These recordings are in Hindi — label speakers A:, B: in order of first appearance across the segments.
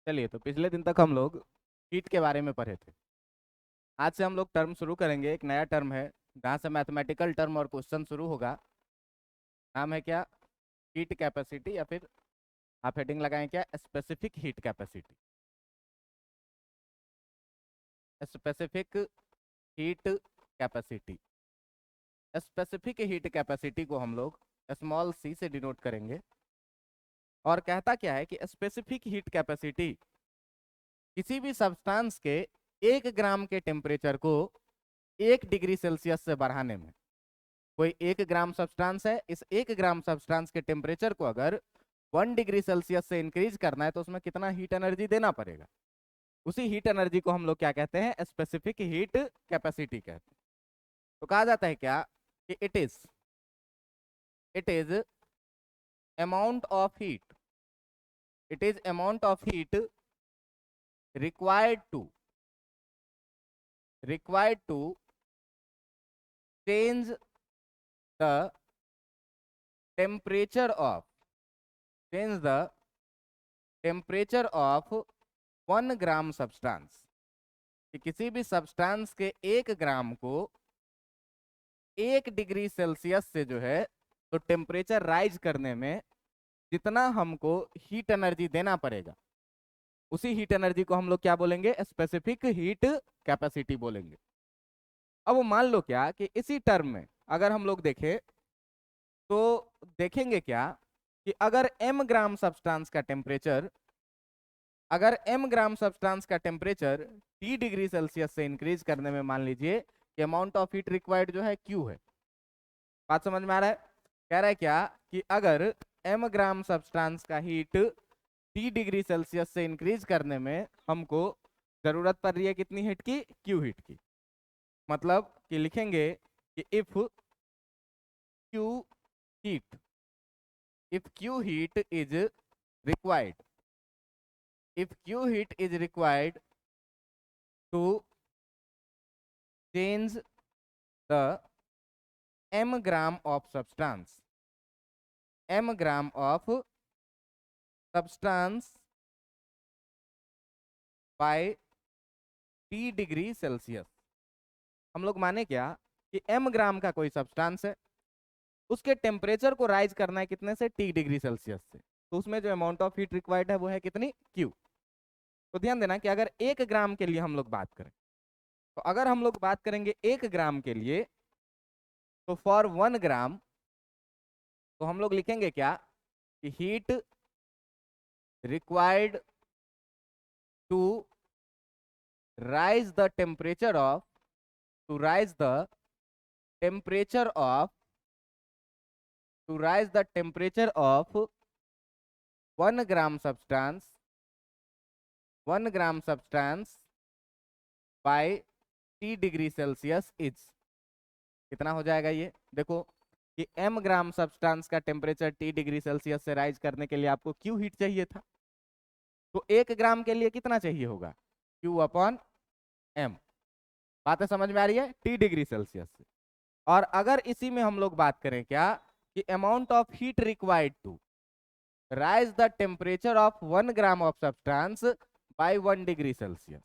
A: चलिए, तो पिछले दिन तक हम लोग हीट के बारे में पढ़े थे। आज से हम लोग टर्म शुरू करेंगे। एक नया टर्म है जहाँ से मैथमेटिकल टर्म और क्वेश्चन शुरू होगा। नाम है क्या? हीट कैपेसिटी, या फिर आप हेडिंग लगाएं क्या? Specific heat capacity. Specific heat capacity. Specific heat capacity को हम लोग स्मॉल सी से डिनोट करेंगे। और कहता क्या है कि स्पेसिफिक हीट कैपेसिटी किसी भी सब्सटेंस के 1 ग्राम के टेम्परेचर को 1 डिग्री सेल्सियस से बढ़ाने में। कोई 1 ग्राम सब्सटेंस है, इस 1 ग्राम सब्सटेंस के टेम्परेचर को अगर 1 डिग्री सेल्सियस से इंक्रीज करना है तो उसमें कितना हीट एनर्जी देना पड़ेगा। उसी हीट एनर्जी को हम लोग क्या कहते हैं? स्पेसिफिक हीट कैपेसिटी कहते हैं। तो कहा जाता है क्या कि it is amount of heat, it is amount of heat required to change the temperature of change the temperature of 1 gram substance. कि किसी भी सब्सटेंस के 1 ग्राम को 1 डिग्री सेल्सियस से जो है तो टेम्परेचर राइज करने में जितना हमको हीट एनर्जी देना पड़ेगा, उसी हीट एनर्जी को हम लोग क्या बोलेंगे? स्पेसिफिक हीट कैपेसिटी बोलेंगे। अब वो मान लो क्या कि इसी टर्म में अगर हम लोग देखें तो देखेंगे क्या कि अगर m ग्राम सब्सटेंस का टेम्परेचर T डिग्री सेल्सियस से इंक्रीज करने में मान लीजिए कि अमाउंट ऑफ हीट रिक्वायर्ड जो है Q है। बात समझ में आ रहा है? कह रहा है क्या कि अगर m ग्राम सब्सटेंस का हीट T डिग्री सेल्सियस से इंक्रीज करने में हमको जरूरत पड़ रही है कितनी हीट की? Q हीट की। मतलब कि लिखेंगे कि if Q heat is required, if Q heat is required to change the m gram of substance by T degree Celsius. हम लोग माने क्या कि m ग्राम का कोई सब्सटेंस है, उसके टेम्परेचर को राइज करना है कितने से? T डिग्री सेल्सियस से। तो उसमें जो अमाउंट ऑफ हीट रिक्वायर्ड है वो है कितनी? Q। तो ध्यान देना कि अगर 1 ग्राम के लिए हम लोग बात करें, तो अगर हम लोग बात करेंगे 1 ग्राम के लिए, तो फॉर 1 ग्राम तो हम लोग लिखेंगे क्या कि heat required to rise the temperature of to rise the temperature of to rise the temperature of 1 gram substance by T degree Celsius is. कितना हो जाएगा ये? देखो कि m ग्राम सब्सटेंस का टेम्परेचर T डिग्री सेल्सियस से राइज करने के लिए आपको Q हीट चाहिए था, तो 1 ग्राम के लिए कितना चाहिए होगा? Q upon m। बातें समझ में आ रही है? T डिग्री सेल्सियस से। और अगर इसी में हम लोग बात करें क्या कि amount of heat required to rise the temperature of 1 gram of substance by 1 degree Celsius.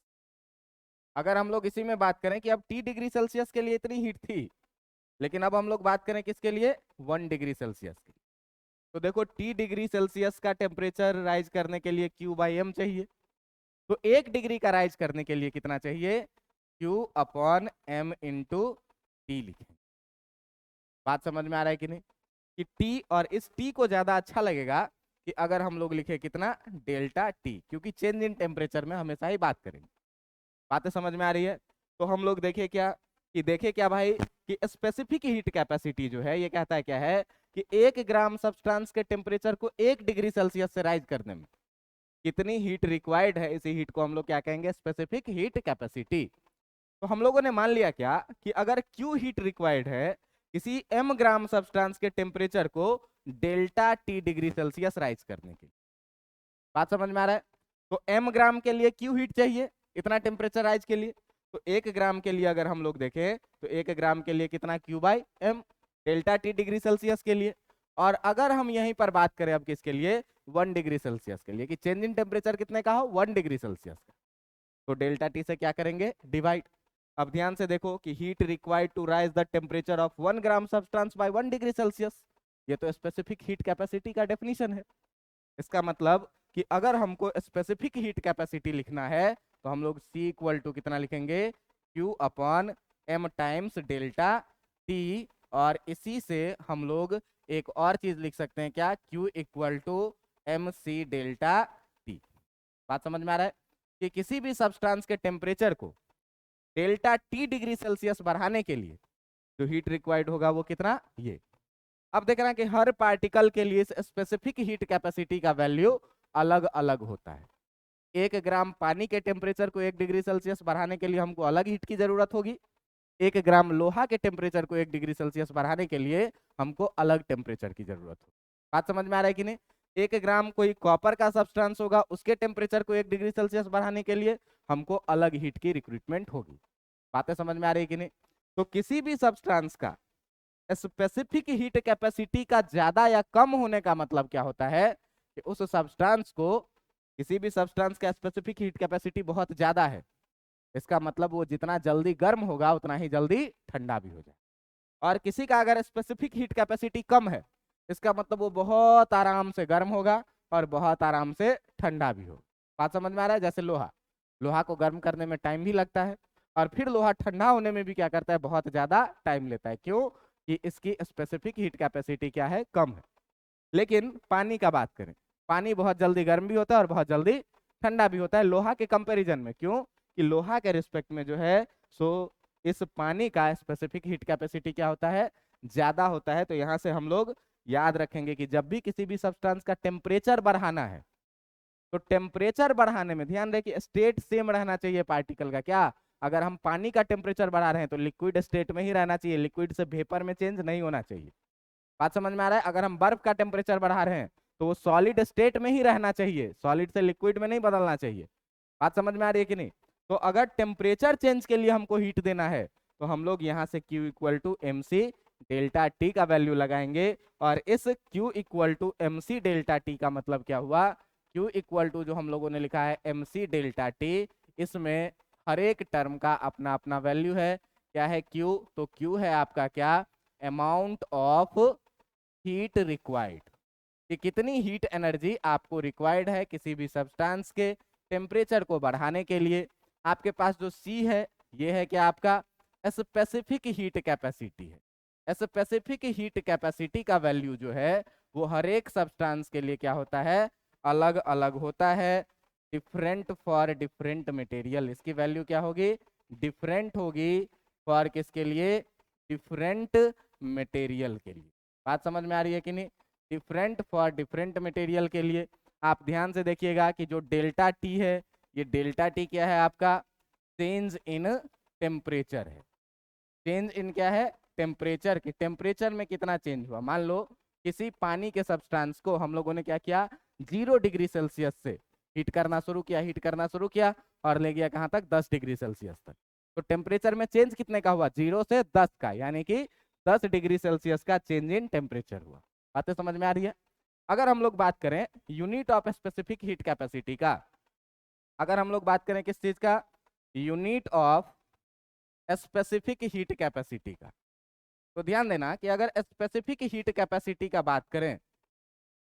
A: अगर हम लोग इसी में बात करें कि अब T डिग्री सेल्सियस के लिए इतनी हीट थी, लेकिन अब हम लोग बात करें किसके लिए? 1 डिग्री सेल्सियस के लिए। तो देखो T डिग्री सेल्सियस का टेम्परेचर राइज करने के लिए Q बाई M चाहिए, तो 1 डिग्री का राइज करने के लिए कितना चाहिए? Q upon M into T लिखें। बात समझ में आ रहा है कि नहीं? कि T, और इस T को ज्यादा अच्छा लगेगा कि अगर हम लोग लिखे कितना? डेल्टा T, क्योंकि चेंज इन टेम्परेचर में हमेशा ही बात करेंगे। बातें समझ में आ रही है? तो हम लोग देखे क्या भाई कि स्पेसिफिक हीट कैपेसिटी जो है ये कहता है क्या है कि 1 ग्राम सब्सटेंस के टेम्परेचर को 1 डिग्री सेल्सियस से राइज करने में कितनी हीट रिक्वायर्ड है, इसी हीट को हम लोग क्या कहेंगे? Specific heat capacity. तो हम लोगों ने मान लिया क्या कि अगर Q हीट रिक्वायर्ड है किसी m ग्राम सब्सटेंस के टेम्परेचर को delta T degree Celsius rise करने के लिए। बात समझ में आ रहा है? तो m ग्राम के लिए Q हीट चाहिए इतना टेम्परेचर राइज के लिए, तो 1 ग्राम के लिए अगर हम लोग देखें तो 1 ग्राम के लिए कितना? Q by M, delta T degree Celsius के लिए। और अगर हम यहीं पर बात करें अब किसके लिए 1 डिग्री सेल्सियस के लिए, कि चेंज इन टेम्परेचर कितने का हो, 1 डिग्री सेल्सियस का, तो डेल्टा टी से क्या करेंगे, डिवाइड। अब ध्यान से देखो कि heat required to rise the temperature of 1 gram substance by 1 degree Celsius, ये तो स्पेसिफिक हीट कैपेसिटी का डेफिनेशन है। इसका मतलब कि अगर हमको स्पेसिफिक हीट कैपेसिटी लिखना है तो हम लोग C इक्वल टू कितना लिखेंगे, Q upon M times delta T, और इसी से हम लोग एक और चीज लिख सकते हैं, क्या, Q equal to MC delta T। बात समझ में आ रहा है कि किसी भी सब्सटेंस के टेम्परेचर को डेल्टा T डिग्री सेल्सियस बढ़ाने के लिए जो हीट रिक्वायर्ड होगा वो कितना, ये। अब देख रहे हैं कि हर पार्टिकल के लिए स्पेसिफिक हीट कैपेसिटी का वैल्यू अलग अलग होता है। 1 ग्राम पानी के टेम्परेचर को 1 डिग्री सेल्सियस बढ़ाने के लिए हमको अलग हीट की जरूरत होगी, 1 ग्राम लोहा के टेम्परेचर को 1 डिग्री सेल्सियस बढ़ाने के लिए हमको अलग टेम्परेचर की जरूरत होगी। बात समझ में आ रहा है कि नहीं। 1 ग्राम कोई कॉपर का सब्सटेंस होगा, उसके टेम्परेचर को 1 डिग्री सेल्सियस बढ़ाने के लिए हमको अलग हीट की रिक्रूटमेंट होगी। बातें समझ में आ रही है कि नहीं। तो किसी भी सब्सटेंस का स्पेसिफिक हीट कैपेसिटी का ज्यादा या कम होने का मतलब क्या होता है कि उस सब्सटेंस को, किसी भी सब्सटेंस का स्पेसिफिक हीट कैपेसिटी बहुत ज्यादा है, इसका मतलब वो जितना जल्दी गर्म होगा उतना ही जल्दी ठंडा भी हो जाए। और किसी का अगर स्पेसिफिक हीट कैपेसिटी कम है, इसका मतलब वो बहुत आराम से गर्म होगा और बहुत आराम से ठंडा भी होगा। बात समझ में आ रहा है। जैसे लोहा, लोहा को गर्म करने में टाइम भी लगता है और फिर लोहा ठंडा होने में भी क्या करता है, बहुत ज्यादा टाइम लेता है। क्यों, कि इसकी स्पेसिफिक हीट कैपेसिटी क्या है, कम है। लेकिन पानी का बात करें, पानी बहुत जल्दी गर्म भी होता है और बहुत जल्दी ठंडा भी होता है लोहा के कंपैरिजन में। क्यों, कि लोहा के रिस्पेक्ट में जो है सो इस पानी का स्पेसिफिक हीट कैपेसिटी क्या होता है, ज्यादा होता है। तो यहाँ से हम लोग याद रखेंगे कि जब भी किसी भी सब्सटेंस का टेम्परेचर बढ़ाना है, तो टेम्परेचर बढ़ाने में ध्यान रखिए स्टेट सेम रहना चाहिए पार्टिकल का। क्या, अगर हम पानी का टेम्परेचर बढ़ा रहे हैं तो लिक्विड स्टेट में ही रहना चाहिए, लिक्विड से वेपर में चेंज नहीं होना चाहिए। बात समझ में आ रहा है। अगर हम बर्फ का टेम्परेचर बढ़ा रहे हैं तो वो सॉलिड स्टेट में ही रहना चाहिए, सॉलिड से लिक्विड में नहीं बदलना चाहिए। बात समझ में आ रही है कि नहीं। तो अगर टेम्परेचर चेंज के लिए हमको हीट देना है तो हम लोग यहाँ से Q equal to MC delta T का वैल्यू लगाएंगे, और इस Q equal to MC delta T का मतलब क्या हुआ, Q इक्वल टू जो हम लोगों ने लिखा है MC डेल्टा T, इसमें हर एक टर्म का अपना अपना वैल्यू है। क्या है Q, तो Q है आपका क्या, अमाउंट ऑफ हीट रिक्वायर्ड, कि कितनी हीट एनर्जी आपको रिक्वायर्ड है किसी भी सब्सटेंस के टेम्परेचर को बढ़ाने के लिए। आपके पास जो C है ये है क्या, आपका स्पेसिफिक हीट कैपेसिटी है। स्पेसिफिक हीट कैपेसिटी का वैल्यू जो है वो हर एक सब्सटेंस के लिए क्या होता है, अलग अलग होता है, डिफरेंट फॉर डिफरेंट मटेरियल। इसकी वैल्यू क्या होगी, डिफरेंट होगी फॉर किसके लिए, डिफरेंट मटेरियल के लिए। बात समझ में आ रही है कि नहीं। डिफरेंट फॉर डिफरेंट मटेरियल के लिए आप ध्यान से देखिएगा कि जो डेल्टा T है, ये डेल्टा T क्या है आपका, चेंज इन टेम्परेचर है। चेंज इन क्या है, टेम्परेचर के, टेम्परेचर में कितना चेंज हुआ। मान लो किसी पानी के सब्सटेंस को हम लोगों ने क्या किया, 0 डिग्री सेल्सियस से हीट करना शुरू किया, हीट करना शुरू किया और ले गया कहाँ तक, 10 डिग्री सेल्सियस तक। तो टेम्परेचर में चेंज कितने का हुआ, 0 से 10 का, यानी कि 10 डिग्री सेल्सियस का चेंज इन टेम्परेचर हुआ। बातें समझ में आ रही है। अगर हम लोग बात करें unit of specific heat capacity का, अगर हम लोग बात करें किस चीज का, unit of specific heat capacity का, तो ध्यान देना कि अगर स्पेसिफिक हीट कैपेसिटी का बात करें,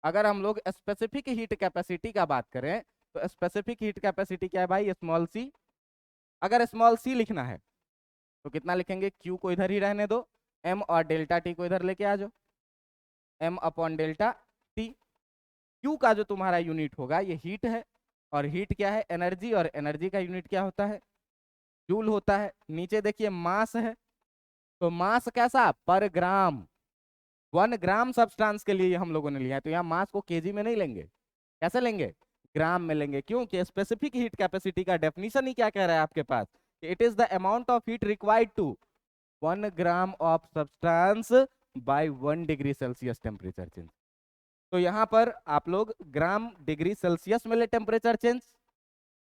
A: अगर हम लोग स्पेसिफिक हीट कैपेसिटी का बात करें तो स्पेसिफिक हीट कैपेसिटी क्या है भाई, स्मॉल सी। अगर स्मॉल सी लिखना है तो कितना लिखेंगे, Q को इधर ही रहने दो, M और डेल्टा T को इधर लेके आ जाओ, M upon delta T। Q का जो तुम्हारा यूनिट होगा ये हीट है, और हीट क्या है, एनर्जी, और एनर्जी का यूनिट क्या होता है, जूल होता है। नीचे देखिए मास है, तो मास कैसा, पर ग्राम। 1 ग्राम सब्सटेंस के लिए हम लोगों ने लिया है, तो यहाँ मास को केजी में नहीं लेंगे, कैसे लेंगे, ग्राम में लेंगे। क्योंकि स्पेसिफिक हीट कैपेसिटी का डेफिनेशन ही क्या कह रहा है आपके पास, it is the amount of heat required to 1 gram of substance by 1 degree Celsius temperature change. तो यहाँ पर आप लोग ग्राम डिग्री सेल्सियस में ले टेम्परेचर चेंज,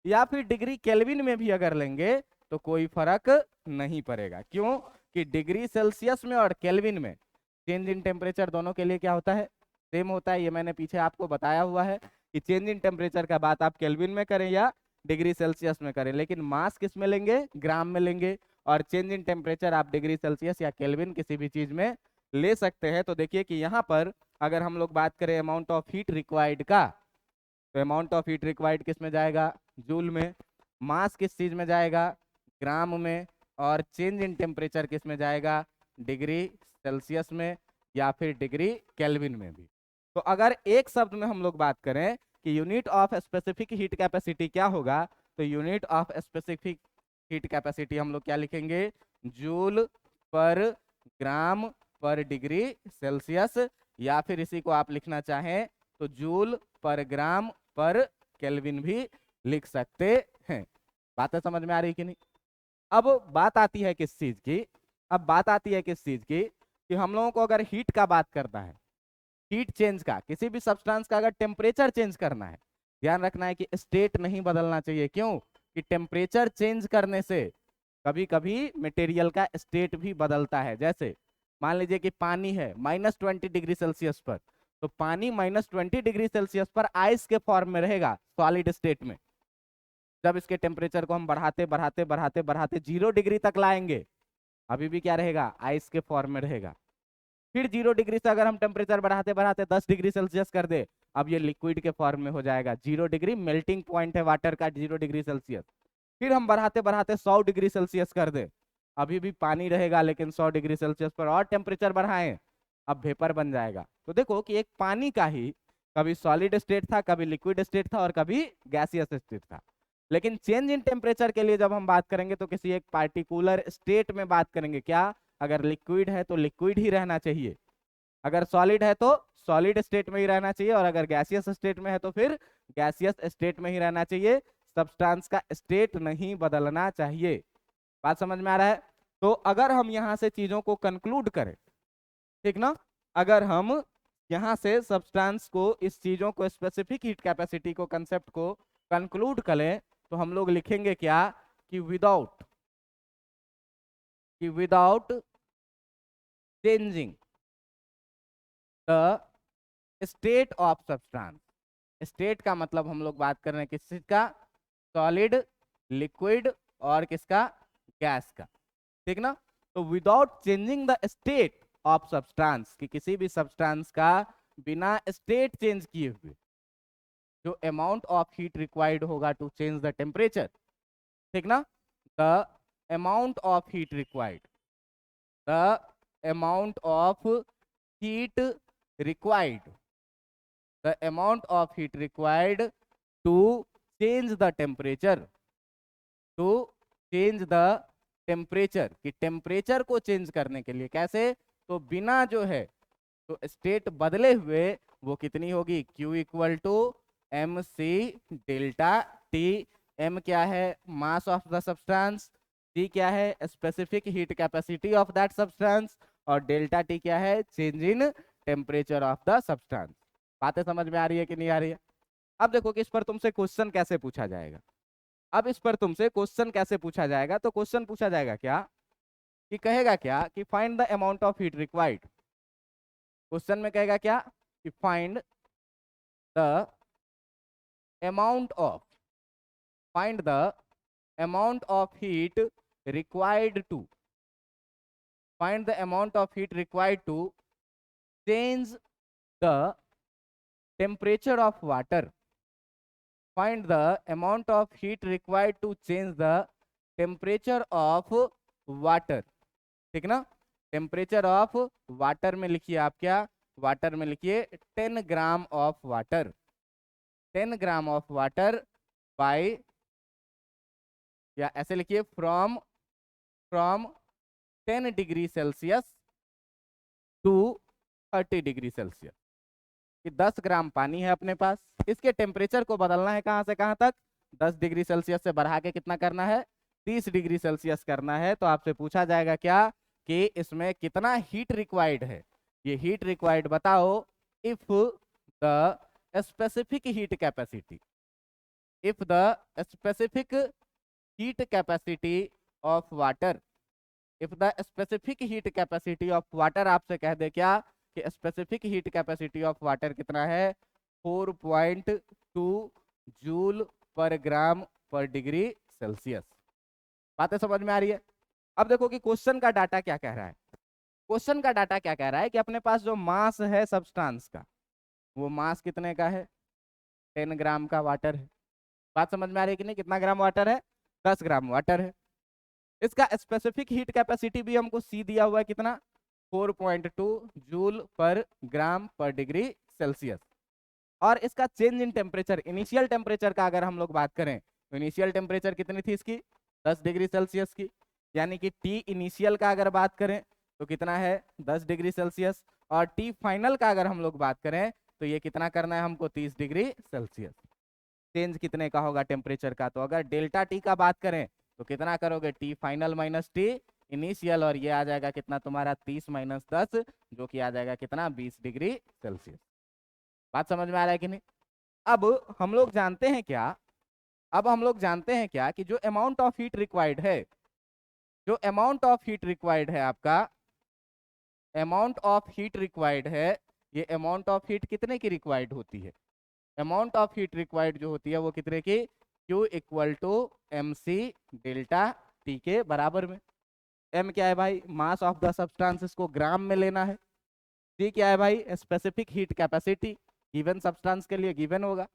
A: या फिर डिग्री केल्विन में भी अगर लेंगे तो कोई फर्क नहीं पड़ेगा। क्यों, कि डिग्री सेल्सियस में और केल्विन में चेंज इन टेम्परेचर दोनों के लिए क्या होता है, सेम होता है, ये मैंने पीछे आपको बताया हुआ है कि चेंज इन टेम्परेचर का बात आप केल्विन में करें या डिग्री सेल्सियस में करें, लेकिन मास किस में लेंगे, ग्राम में लेंगे, और चेंज इन टेम्परेचर आप डिग्री सेल्सियस या केल्विन किसी भी चीज में ले सकते हैं। तो देखिए कि यहाँ पर अगर हम लोग बात करें अमाउंट ऑफ हीट रिक्वायर्ड का, तो अमाउंट ऑफ हीट रिक्वायर्ड किस में जाएगा, जूल में, मास किस चीज में जाएगा, ग्राम में, और चेंज इन टेम्परेचर किस में जाएगा, डिग्री सेल्सियस में या फिर डिग्री केल्विन में भी। तो अगर एक शब्द में हम लोग बात करें कि unit of specific heat capacity क्या होगा, तो unit of specific heat capacity हम लोग क्या लिखेंगे, जूल पर ग्राम पर डिग्री सेल्सियस, या फिर इसी को आप लिखना चाहें तो जूल पर ग्राम पर केल्विन भी लिख सकते हैं। बातें समझ में आ रही कि नहीं? अब बात आती है किस चीज की, अब बात आती है किस चीज की कि हम लोगों को अगर हीट का बात करना है, हीट चेंज का, किसी भी सब्सटेंस का अगर टेम्परेचर चेंज करना है, ध्यान रखना है कि स्टेट नहीं बदलना चाहिए। क्यों? कि टेम्परेचर चेंज करने से कभी कभी मटेरियल का स्टेट भी बदलता है। जैसे मान लीजिए कि पानी है -20 डिग्री सेल्सियस पर, तो पानी -20 डिग्री सेल्सियस पर आइस के फॉर्म में रहेगा सॉलिड स्टेट में। जब इसके टेम्परेचर को हम बढ़ाते बढ़ाते बढ़ाते बढ़ाते 0 डिग्री तक लाएंगे, अभी भी क्या रहेगा, आइस के फॉर्म में रहेगा। फिर 0 डिग्री से अगर हम टेम्परेचर बढ़ाते बढ़ाते 10 डिग्री सेल्सियस कर दे, अब ये लिक्विड के फॉर्म में हो जाएगा। 0 डिग्री मेल्टिंग पॉइंट है वाटर का, 0 डिग्री सेल्सियस। फिर हम बढ़ाते बढ़ाते 100 डिग्री सेल्सियस कर दे, अभी भी पानी रहेगा, लेकिन 100 डिग्री सेल्सियस पर और टेम्परेचर बढ़ाएं, अब वेपर बन जाएगा। तो देखो कि एक पानी का ही कभी सॉलिड स्टेट था, कभी लिक्विड स्टेट था, और कभी गैसियस स्टेट था। लेकिन चेंज इन टेम्परेचर के लिए जब हम बात करेंगे तो किसी एक पार्टिकुलर स्टेट में बात करेंगे। क्या? अगर लिक्विड है तो लिक्विड ही रहना चाहिए, अगर सॉलिड है तो सॉलिड स्टेट में ही रहना चाहिए, और अगर गैसियस स्टेट में है तो फिर गैसियस स्टेट में ही रहना चाहिए। सब्सटेंस का स्टेट नहीं बदलना चाहिए। बात समझ में आ रहा है? तो अगर हम यहाँ से चीजों को कंक्लूड करें, ठीक ना, अगर हम यहाँ से सब्सटेंस को, इस चीजों को, स्पेसिफिक हीट कैपेसिटी को, कंसेप्ट को कंक्लूड करें, तो हम लोग लिखेंगे क्या कि without changing the state of substance. State का मतलब हम लोग बात कर रहे हैं किस चीज का, सॉलिड, लिक्विड और किसका, गैस का, ठीक ना। तो without changing the state of substance, कि किसी भी सब्सटेंस का बिना स्टेट चेंज किए हुए जो अमाउंट ऑफ हीट रिक्वायर्ड होगा टू चेंज द टेम्परेचर, ठीक ना, the amount of heat required, the amount of heat required, the amount of heat required to change the temperature, to change the temperature, कि टेम्परेचर को चेंज करने के लिए कैसे, तो बिना जो है तो स्टेट बदले हुए वो कितनी होगी, Q equal to MC delta T। M क्या है, mass of the substance, T क्या है, specific heat capacity of that substance, और डेल्टा T क्या है, change in temperature of the substance. बातें समझ में आ रही है कि नहीं आ रही है? अब देखो कि इस पर तुमसे क्वेश्चन कैसे पूछा जाएगा। अब इस पर तुमसे क्वेश्चन कैसे पूछा जाएगा, तो क्वेश्चन पूछा जाएगा क्या कि कहेगा क्या कि find the amount of heat required. Question में कहेगा क्या कि find the amount of, find the amount of heat required to, find the amount of heat required to change the temperature of water, find the amount of heat required to change the temperature of water, ठीक ना। टेम्परेचर ऑफ वाटर में लिखिए आप क्या, वाटर में लिखिए 10 gram of water, 10 gram of water by, या ऐसे लिखिए from 10 degree Celsius to 30 degree Celsius, कि 10 ग्राम पानी है अपने पास, इसके टेम्परेचर को बदलना है कहाँ से कहाँ तक, 10 डिग्री सेल्सियस से बढ़ा के कितना करना है, 30 डिग्री सेल्सियस करना है। तो आपसे पूछा जाएगा क्या कि इसमें कितना हीट रिक्वायर्ड है, ये हीट रिक्वायर्ड बताओ। If the specific heat capacity, if the specific heat capacity of water, if the specific heat capacity of water आपसे कह दे क्या कि specific heat capacity of water कितना है 4.2 जूल पर ग्राम पर डिग्री सेल्सियस। बातें समझ में आ रही है? अब देखो कि क्वेश्चन का डाटा क्या कह रहा है। क्वेश्चन का डाटा क्या कह रहा है कि अपने पास जो मास है सब्सटेंस का, वो मास कितने का है 10 ग्राम का वाटर है। बात समझ में आ रही है कि नहीं? कितना ग्राम वाटर है 10 ग्राम वाटर है। इसका स्पेसिफिक हीट कैपेसिटी भी हमको सी दिया हुआ है कितना 4.2 जूल पर ग्राम पर डिग्री सेल्सियस। और इसका change in temperature, initial temperature का अगर हम लोग बात करें तो इनिशियल टेम्परेचर कितनी थी इसकी 10 डिग्री सेल्सियस की, यानी कि टी इनिशियल का अगर बात करें तो कितना है 10 डिग्री सेल्सियस, और टी फाइनल का अगर हम लोग बात करें तो ये कितना करना है हमको 30 डिग्री सेल्सियस। चेंज कितने का होगा टेम्परेचर का, तो अगर डेल्टा टी का बात करें तो कितना करोगे T final minus T initial, और ये आ जाएगा कितना तुम्हारा 30 माइनस 10 जो कि आ जाएगा कितना 20 डिग्री सेल्सियस। बात समझ में आ रहा है कि नहीं? अब हम लोग जानते हैं क्या, अब हम लोग जानते हैं क्या कि जो अमाउंट ऑफ हीट रिक्वायर्ड है, जो अमाउंट ऑफ हीट रिक्वायर्ड है आपका, अमाउंट ऑफ हीट रिक्वायर्ड है, ये अमाउंट ऑफ हीट कितने की रिक्वायर्ड होती है? अमाउंट ऑफ हीट रिक्वायर्ड जो होती है वो कितने की Q equal to M C delta T के बराबर में। एम क्या है भाई मास ऑफ द सब्सटेंस, इसको ग्राम में लेना है। सी क्या है भाई specific heat capacity, given substance के लिए गिवन होगा।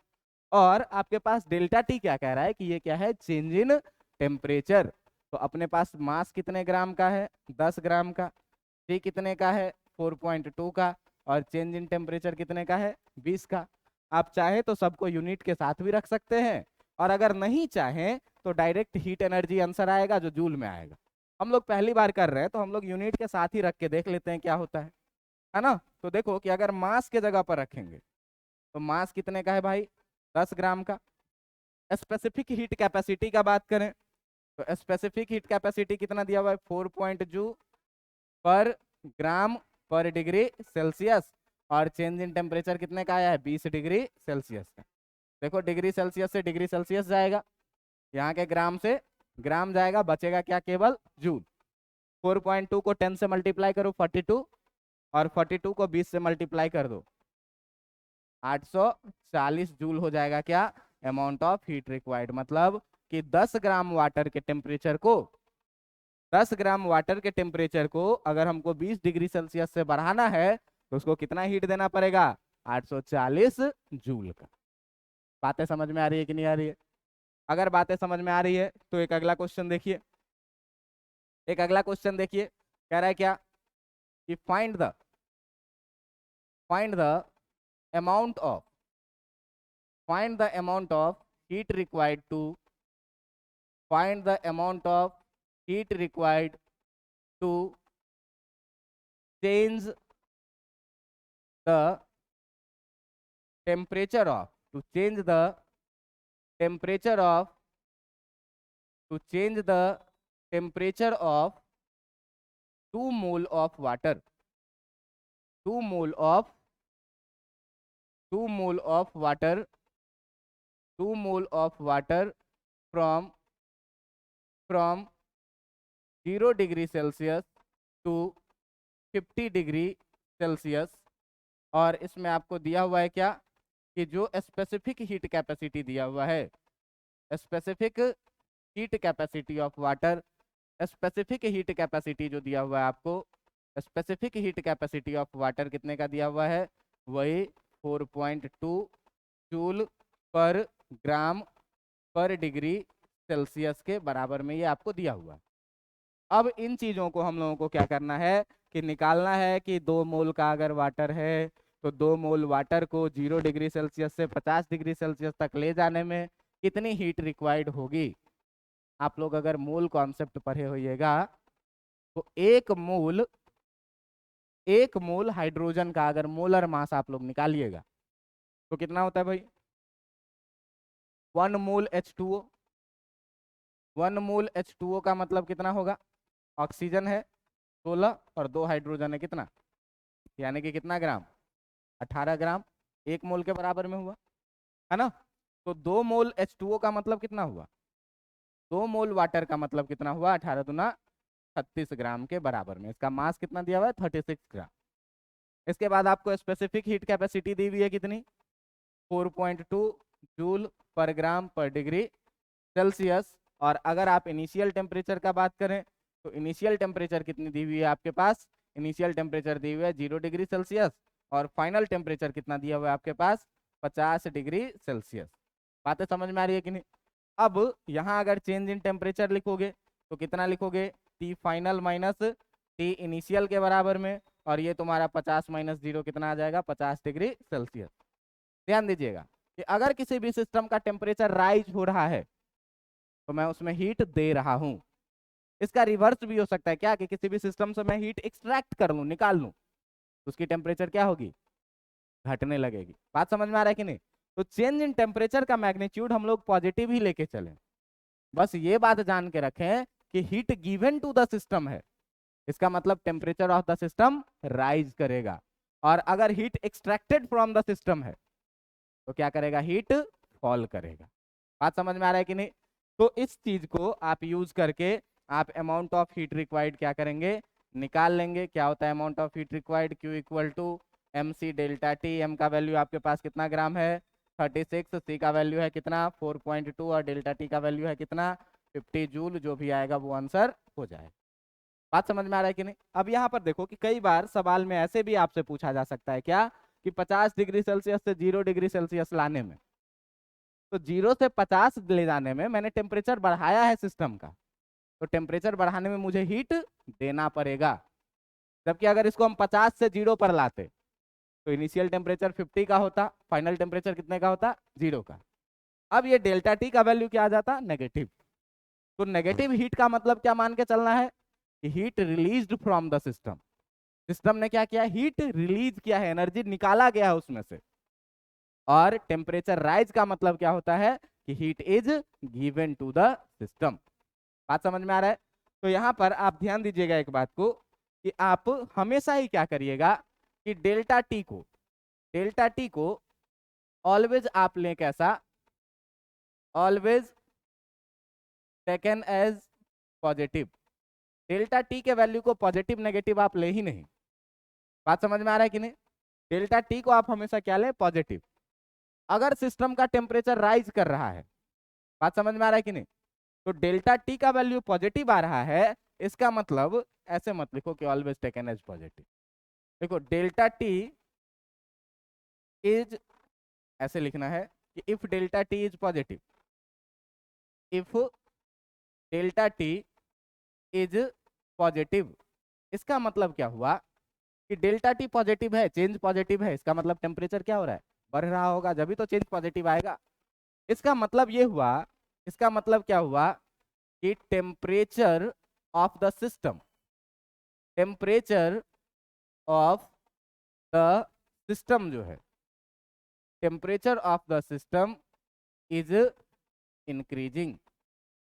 A: और आपके पास डेल्टा टी क्या कह रहा है कि ये क्या है चेंज इन टेम्परेचर। तो अपने पास मास कितने ग्राम का है 10 ग्राम का, टी कितने का है 4.2 का, और चेंज इन टेम्परेचर कितने का है 20 का। आप चाहे तो सबको यूनिट के साथ भी रख सकते हैं, और अगर नहीं चाहें तो डायरेक्ट हीट एनर्जी आंसर आएगा जो जूल में आएगा। हम लोग पहली बार कर रहे हैं तो हम लोग यूनिट के साथ ही रख के देख लेते हैं क्या होता है ना। तो देखो कि अगर मास के जगह पर रखेंगे तो मास कितने का है भाई 10 ग्राम का। स्पेसिफिक हीट कैपेसिटी का बात करें तो स्पेसिफिक हीट कैपेसिटी कितना दिया हुआ है 4.2 पर ग्राम पर डिग्री सेल्सियस, और चेंज इन टेम्परेचर कितने का आया है 20 डिग्री सेल्सियस का। देखो डिग्री सेल्सियस से डिग्री सेल्सियस जाएगा, यहाँ के ग्राम से ग्राम जाएगा, बचेगा क्या केवल जूल। 4.2 को 10 से मल्टीप्लाई करो 42, और 42 को 20 से मल्टीप्लाई कर दो 840 जूल हो जाएगा क्या अमाउंट ऑफ हीट रिक्वायर्ड। मतलब कि 10 ग्राम वाटर के टेम्परेचर को 10 ग्राम वाटर के टेम्परेचर को अगर हमको 20 डिग्री सेल्सियस से बढ़ाना है तो उसको कितना हीट देना पड़ेगा 840 जूल का। बातें समझ में आ रही है कि नहीं आ रही है? अगर बातें समझ में आ रही है तो एक अगला क्वेश्चन देखिए, एक अगला क्वेश्चन देखिए कह रहा है क्या कि find the amount of find the amount of heat required to find the amount of heat required to change the temperature of to change the temperature of to change the temperature of 2 mole of water 2 mole of 2 mole of water 2 mole of water from 0 degree Celsius to 50 degree Celsius. और इसमें आपको दिया हुआ है क्या कि जो स्पेसिफिक हीट कैपेसिटी दिया हुआ है, specific heat capacity of water, specific heat capacity जो दिया हुआ है आपको, specific heat capacity of water कितने का दिया हुआ है वही 4.2 जूल पर ग्राम पर डिग्री सेल्सियस के बराबर में ये आपको दिया हुआ है। अब इन चीज़ों को हम लोगों को क्या करना है कि निकालना है कि 2 मोल का अगर वाटर है तो 2 मोल वाटर को 0 डिग्री सेल्सियस से 50 डिग्री सेल्सियस तक ले जाने में कितनी हीट रिक्वायर्ड होगी। आप लोग अगर मोल कॉन्सेप्ट पढ़े होइएगा तो एक मोल हाइड्रोजन का अगर मोलर मास आप लोग निकालिएगा तो कितना होता है भाई 1 मोल H2O। 1 मोल H2O का मतलब कितना होगा, ऑक्सीजन है 16 और 2 हाइड्रोजन है कितना, यानी कि कितना ग्राम 18 ग्राम, 1 मोल के बराबर में हुआ है ना। तो 2 मोल H2O का मतलब कितना हुआ, 2 मोल वाटर का मतलब कितना हुआ 18 दूना 36 ग्राम के बराबर में। इसका मास कितना दिया हुआ है 36 ग्राम। इसके बाद आपको स्पेसिफिक हीट कैपेसिटी दी हुई है कितनी, 4.2 जूल पर ग्राम पर डिग्री सेल्सियस। और अगर आप इनिशियल टेम्परेचर का बात करें तो इनिशियल टेम्परेचर कितनी दी हुई है आपके पास, इनिशियल टेम्परेचर दी हुई है 0 डिग्री सेल्सियस, और फाइनल टेम्परेचर कितना दिया हुआ है आपके पास, 50 डिग्री सेल्सियस। बातें समझ में आ रही है कि नहीं। अब यहाँ अगर चेंज इन टेम्परेचर लिखोगे तो कितना लिखोगे, T final minus T initial के बराबर में, और ये तुम्हारा 50 माइनस 0 कितना आ जाएगा, 50 डिग्री सेल्सियस। ध्यान दीजिएगा कि अगर किसी भी सिस्टम का टेम्परेचर राइज हो रहा है तो मैं उसमें हीट दे रहा हूं। इसका रिवर्स भी हो सकता है क्या, कि किसी भी सिस्टम से मैं हीट एक्सट्रैक्ट कर लूं, निकाल लूं, तो उसकी टेम्परेचर क्या होगी, घटने लगेगी। बात समझ में आ रहा है कि नहीं। तो चेंज इन टेम्परेचर का मैग्नीट्यूड हम लोग पॉजिटिव ही लेके चलें। बस ये बात जान के रखें कि heat given to the system है, इसका मतलब temperature of the system rise करेगा, और अगर heat extracted from the system है तो क्या करेगा, हीट फॉल करेगा। बात समझ में आ रहा है कि नहीं। तो इस चीज को आप यूज करके आप अमाउंट ऑफ हीट रिक्वायर्ड क्या करेंगे, निकाल लेंगे। क्या होता है amount of heat required, Q equal to M C delta T. M का वैल्यू आपके पास कितना ग्राम है, 36, सी का वैल्यू है कितना 4.2, और डेल्टा टी का वैल्यू है कितना 50 जूल। जो भी आएगा वो आंसर हो जाए। बात समझ में आ रहा है कि नहीं। अब यहाँ पर देखो कि कई बार सवाल में ऐसे भी आपसे पूछा जा सकता है क्या, कि 50 डिग्री सेल्सियस से 0 डिग्री सेल्सियस लाने में, तो 0 से 50 ले जाने में मैंने टेम्परेचर बढ़ाया है सिस्टम का, तो टेम्परेचर बढ़ाने में मुझे हीट देना पड़ेगा। जबकि अगर इसको हम 50 से 0 पर लाते तो इनिशियल टेम्परेचर 50 का होता, फाइनल टेम्परेचर कितने का होता, 0 का। अब ये डेल्टा टी का वैल्यू क्या आ जाता, नेगेटिव। तो नेगेटिव हीट का मतलब क्या मान के चलना है, कि heat released from the system. System ने क्या किया, हीट रिलीज किया है, एनर्जी निकाला गया है उसमें से। और टेम्परेचर राइज का मतलब क्या होता है, कि heat is given to the system. बात समझ में आ रहा है। तो यहां पर आप ध्यान दीजिएगा एक बात को, कि आप हमेशा ही क्या करिएगा, कि डेल्टा टी को ऑलवेज आप लें कैसा, always taken as positive. Delta T के वैल्यू को पॉजिटिव नेगेटिव आप ले ही नहीं। बात समझ में आ रहा है कि नहीं। डेल्टा टी को आप हमेशा क्या लें, पॉजिटिव। अगर सिस्टम का टेम्परेचर राइज कर रहा है, बात समझ में आ रहा है कि नहीं, तो डेल्टा टी का वैल्यू पॉजिटिव आ रहा है, इसका मतलब ऐसे मत लिखो कि ऑलवेज टेकन एज पॉजिटिव। देखो डेल्टा टी इज, ऐसे लिखना है कि if delta T is positive, if delta T is positive, इसका मतलब क्या हुआ, कि डेल्टा टी पॉजिटिव है, चेंज पॉजिटिव है, इसका मतलब टेम्परेचर क्या हो रहा है, बढ़ रहा होगा, जब भी तो चेंज पॉजिटिव आएगा। इसका मतलब ये हुआ, इसका मतलब क्या हुआ, कि temperature of the system, temperature of the system जो है, temperature of the system is increasing.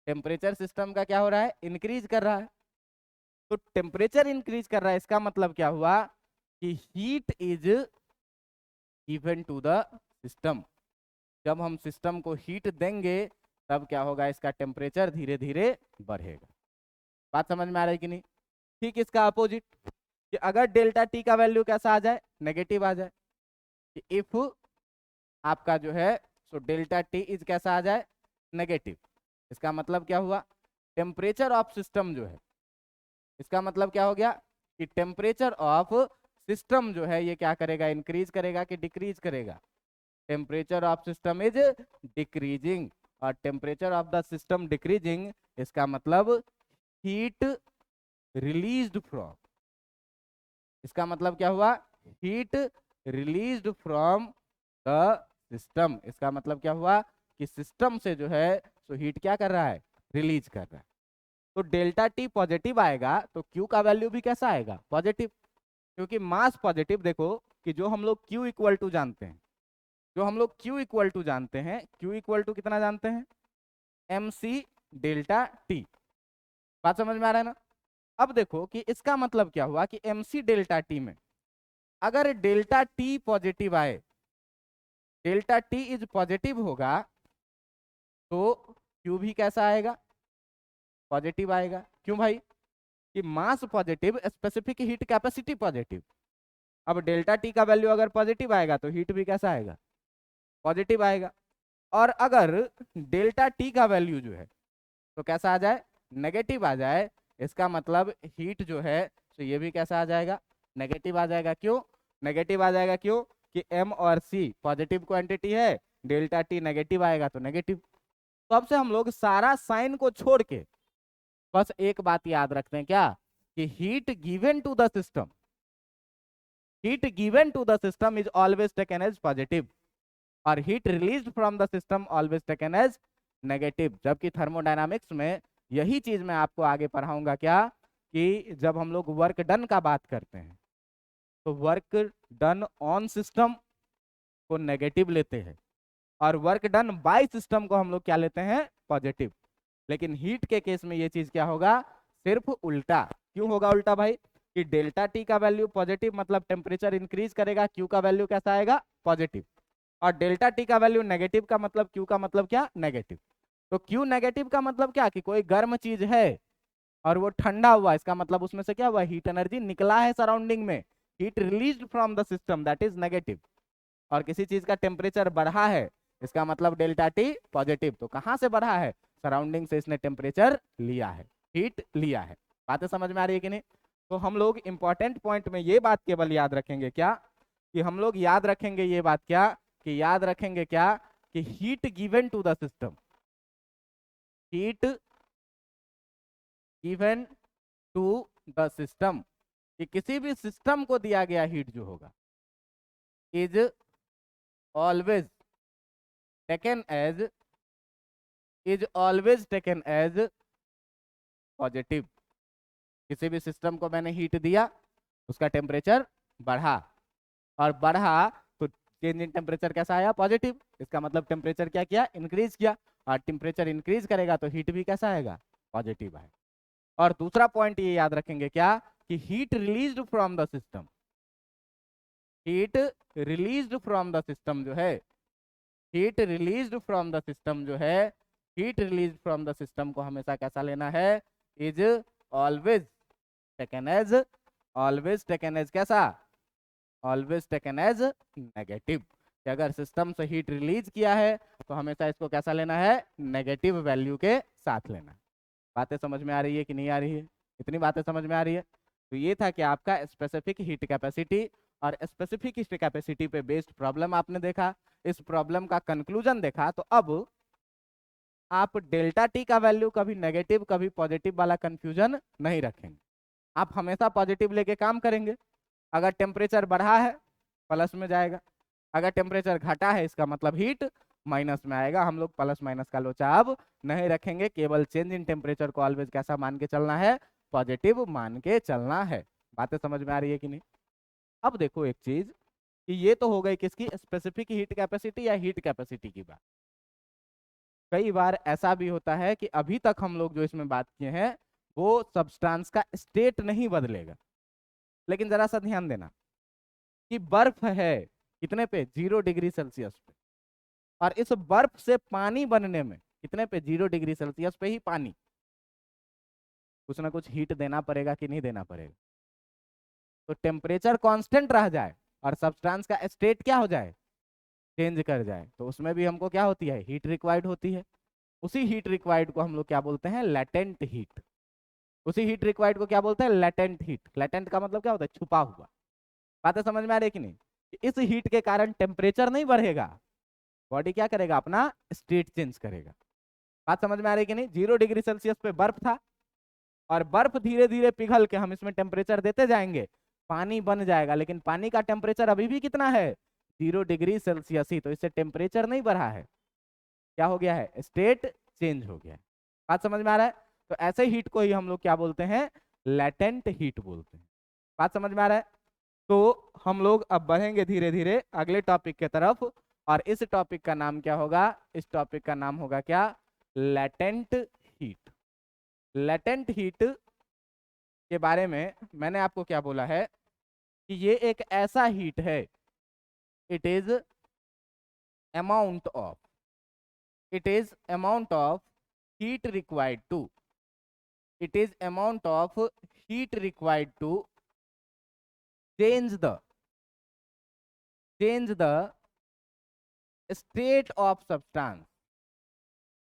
A: Temperature system का क्या हो रहा है, इंक्रीज कर रहा है। तो टेम्परेचर इंक्रीज कर रहा है, इसका मतलब क्या हुआ, कि heat is given to the system. जब हम सिस्टम को हीट देंगे तब क्या होगा, इसका टेम्परेचर धीरे धीरे बढ़ेगा। बात समझ में आ रही है कि नहीं। ठीक इसका अपोजिट, कि अगर डेल्टा टी का वैल्यू कैसा आ जाए, नेगेटिव आ जाए, कि इफ आपका जो है सो डेल्टा टी इज कैसा आ जाए, नेगेटिव, इसका मतलब क्या हुआ, टेम्परेचर ऑफ सिस्टम जो है, इसका मतलब क्या हो गया, कि टेम्परेचर ऑफ सिस्टम जो है ये क्या करेगा, इंक्रीज करेगा कि डिक्रीज करेगा, temperature of system is decreasing. और temperature of the system decreasing, इसका मतलब हीट रिलीज्ड फ्रॉम, इसका मतलब क्या हुआ, heat released from the system. इसका मतलब क्या हुआ, कि सिस्टम से जो है सो हीट क्या कर रहा है, रिलीज कर रहा है। तो डेल्टा टी पॉजिटिव आएगा तो क्यू का वैल्यू भी कैसा आएगा, पॉजिटिव। क्योंकि मास पॉजिटिव, देखो कि जो हम लोग क्यू इक्वल टू जानते हैं, जो हम लोग क्यू इक्वल टू जानते हैं, क्यू इक्वल टू कितना जानते हैं, एम सी डेल्टा टी। बात समझ में आ रहा है ना। अब देखो कि इसका मतलब क्या हुआ, कि एम सी डेल्टा टी में अगर डेल्टा टी पॉजिटिव आए, डेल्टा टी इज पॉजिटिव होगा, तो क्यू भी कैसा आएगा, पॉजिटिव आएगा। क्यों भाई, कि mass positive, specific heat capacity positive. अब डेल्टा टी का वैल्यू अगर पॉजिटिव आएगा तो हीट भी कैसा आएगा, पॉजिटिव आएगा। और अगर डेल्टा टी का वैल्यू जो है तो कैसा आ जाए, नेगेटिव आ जाए, इसका मतलब हीट जो है तो ये भी कैसा आ जाएगा, नेगेटिव आ जाएगा। क्यों नेगेटिव आ जाएगा, क्यों कि एम और सी पॉजिटिव क्वांटिटी है, डेल्टा टी नेगेटिव आएगा तो नेगेटिव। तो अब से हम लोग सारा साइन को छोड़ के बस एक बात याद रखते हैं क्या, कि heat given to the system, heat given to the system is always taken as positive और heat released from the system always taken as negative. जबकि थर्मोडायनामिक्स में यही चीज मैं आपको आगे पढ़ाऊंगा क्या, कि जब हम लोग वर्क डन का बात करते हैं तो वर्क डन ऑन सिस्टम को नेगेटिव लेते हैं और वर्क डन बाय सिस्टम को हम लोग क्या लेते हैं, पॉजिटिव। लेकिन हीट के केस में ये चीज क्या होगा, सिर्फ उल्टा। क्यों होगा उल्टा भाई, कि डेल्टा टी का वैल्यू पॉजिटिव मतलब टेम्परेचर इंक्रीज करेगा, क्यू का वैल्यू कैसा आएगा, पॉजिटिव। और डेल्टा टी का वैल्यू नेगेटिव का मतलब क्यू का मतलब क्या, नेगेटिव। तो क्यू नेगेटिव का मतलब क्या, कि कोई गर्म चीज है और वो ठंडा हुआ, इसका मतलब उसमें से क्या हुआ, हीट एनर्जी निकला है सराउंडिंग में, heat released from the system that is negative. और किसी चीज का टेम्परेचर बढ़ा है, इसका मतलब डेल्टा टी पॉजिटिव। तो कहां से बढ़ा है, सराउंडिंग से इसने टेम्परेचर लिया है, हीट लिया है। बातें समझ में आ रही है कि नहीं। तो हम लोग इंपॉर्टेंट पॉइंट में ये बात केवल याद रखेंगे क्या, कि हम लोग याद रखेंगे ये बात क्या, कि याद रखेंगे क्या, कि heat given to the system, heat given to the system, कि किसी भी सिस्टम को दिया गया हीट जो होगा is always taken as, is always taken as positive. किसी भी सिस्टम को मैंने हीट दिया, उसका टेम्परेचर बढ़ा, और बढ़ा तो चेंज इन टेम्परेचर कैसा आया, पॉजिटिव। इसका मतलब टेम्परेचर क्या किया, इंक्रीज किया, और टेम्परेचर इंक्रीज करेगा तो हीट भी कैसा आएगा, पॉजिटिव आएगा। और दूसरा पॉइंट ये याद रखेंगे क्या, कि heat released from the system, heat released from the system जो है, heat released from the system जो है, heat release from the system को हमेशा कैसा लेना है, is always taken as, always taken as कैसा, ऑलवेज टेकन एज नेगेटिव। कि अगर सिस्टम से हीट रिलीज किया है तो हमेशा इसको कैसा लेना है, नेगेटिव वैल्यू के साथ लेना है। बातें समझ में आ रही है कि नहीं आ रही है, इतनी बातें समझ में आ रही है। तो ये था कि आपका स्पेसिफिक हीट कैपेसिटी और स्पेसिफिक हीट कैपेसिटी पे बेस्ड प्रॉब्लम आपने देखा, इस प्रॉब्लम का कंक्लूजन देखा। तो अब आप डेल्टा टी का वैल्यू कभी नेगेटिव कभी पॉजिटिव वाला कंफ्यूजन नहीं रखेंगे, आप हमेशा पॉजिटिव लेके काम करेंगे। अगर टेम्परेचर बढ़ा है प्लस में जाएगा, अगर टेम्परेचर घटा है इसका मतलब हीट माइनस में आएगा। हम लोग प्लस माइनस का लोचा अब नहीं रखेंगे, केवल चेंज इन टेम्परेचर को ऑलवेज कैसा मान के चलना है, पॉजिटिव मान के चलना है। बातें समझ में आ रही है कि नहीं। अब देखो एक चीज, कि ये तो हो गई किसकी, स्पेसिफिक हीट कैपेसिटी या हीट कैपेसिटी की बात। कई बार ऐसा भी होता है कि अभी तक हम लोग जो इसमें बात किए हैं वो सब्सटेंस का स्टेट नहीं बदलेगा, लेकिन जरा सा ध्यान देना कि बर्फ है कितने पे, 0 डिग्री सेल्सियस पे, और इस बर्फ से पानी बनने में कितने पे, 0 डिग्री सेल्सियस पे ही पानी, कुछ ना कुछ हीट देना पड़ेगा कि नहीं देना पड़ेगा। तो टेम्परेचर कांस्टेंट रह जाए और सब्सटेंस का स्टेट क्या हो जाए, चेंज कर जाए, तो उसमें भी हमको क्या होती है, हीट रिक्वायर्ड होती है। उसी हीट रिक्वायर्ड को हम लोग क्या बोलते हैं, लेटेंट हीट। उसी हीट रिक्वायर्ड को क्या बोलते हैं, लेटेंट हीट। लेटेंट का मतलब क्या होता है, छुपा हुआ। बातें समझ में आ रही है कि नहीं। इस हीट के कारण टेम्परेचर नहीं बढ़ेगा, बॉडी क्या करेगा, अपना स्टेट चेंज करेगा। बात समझ में आ रही है कि नहीं। 0 डिग्री सेल्सियस पे बर्फ था और बर्फ धीरे धीरे पिघल के हम इसमें टेम्परेचर देते जाएंगे, पानी बन जाएगा, लेकिन पानी का टेम्परेचर अभी भी कितना है, 0 डिग्री सेल्सियस ही। तो इससे टेम्परेचर नहीं बढ़ा है, क्या हो गया है, स्टेट चेंज हो गया है। बात समझ में आ रहा है। तो ऐसे हीट को ही हम लोग क्या बोलते हैं, लेटेंट हीट बोलते हैं। बात समझ में आ रहा है। तो हम लोग अब बढ़ेंगे धीरे धीरे अगले टॉपिक के तरफ, और इस टॉपिक का नाम क्या होगा, इस टॉपिक का नाम होगा क्या, लेटेंट हीट। लेटेंट हीट के बारे में मैंने आपको क्या बोला है, कि ये एक ऐसा हीट है, it is amount of, it is amount of heat required to, it is amount of heat required to change the change the state of substance,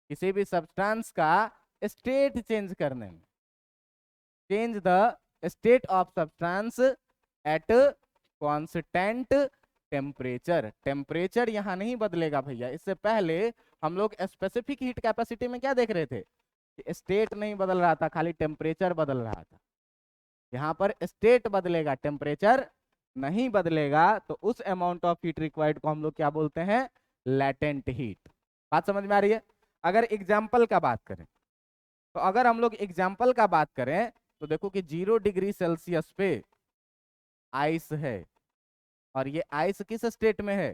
A: किसी भी सब्सटेंस का स्टेट चेंज करने में, change the state of substance at constant temperature. Temperature यहां नहीं बदलेगा भैया, इससे पहले हम लोग स्पेसिफिक हीट कैपेसिटी में क्या देख रहे थे कि स्टेट नहीं बदल रहा था, खाली टेम्परेचर बदल रहा था। यहाँ पर स्टेट बदलेगा, टेम्परेचर नहीं बदलेगा, तो उस अमाउंट ऑफ हीट रिक्वायर्ड को हम लोग क्या बोलते हैं, लैटेंट हीट। बात समझ में आ रही है। अगर एग्जाम्पल का बात करें, तो अगर हम लोग एग्जाम्पल का बात करें तो देखो कि 0 डिग्री सेल्सियस पे आइस है, और ये आइस किस स्टेट में है,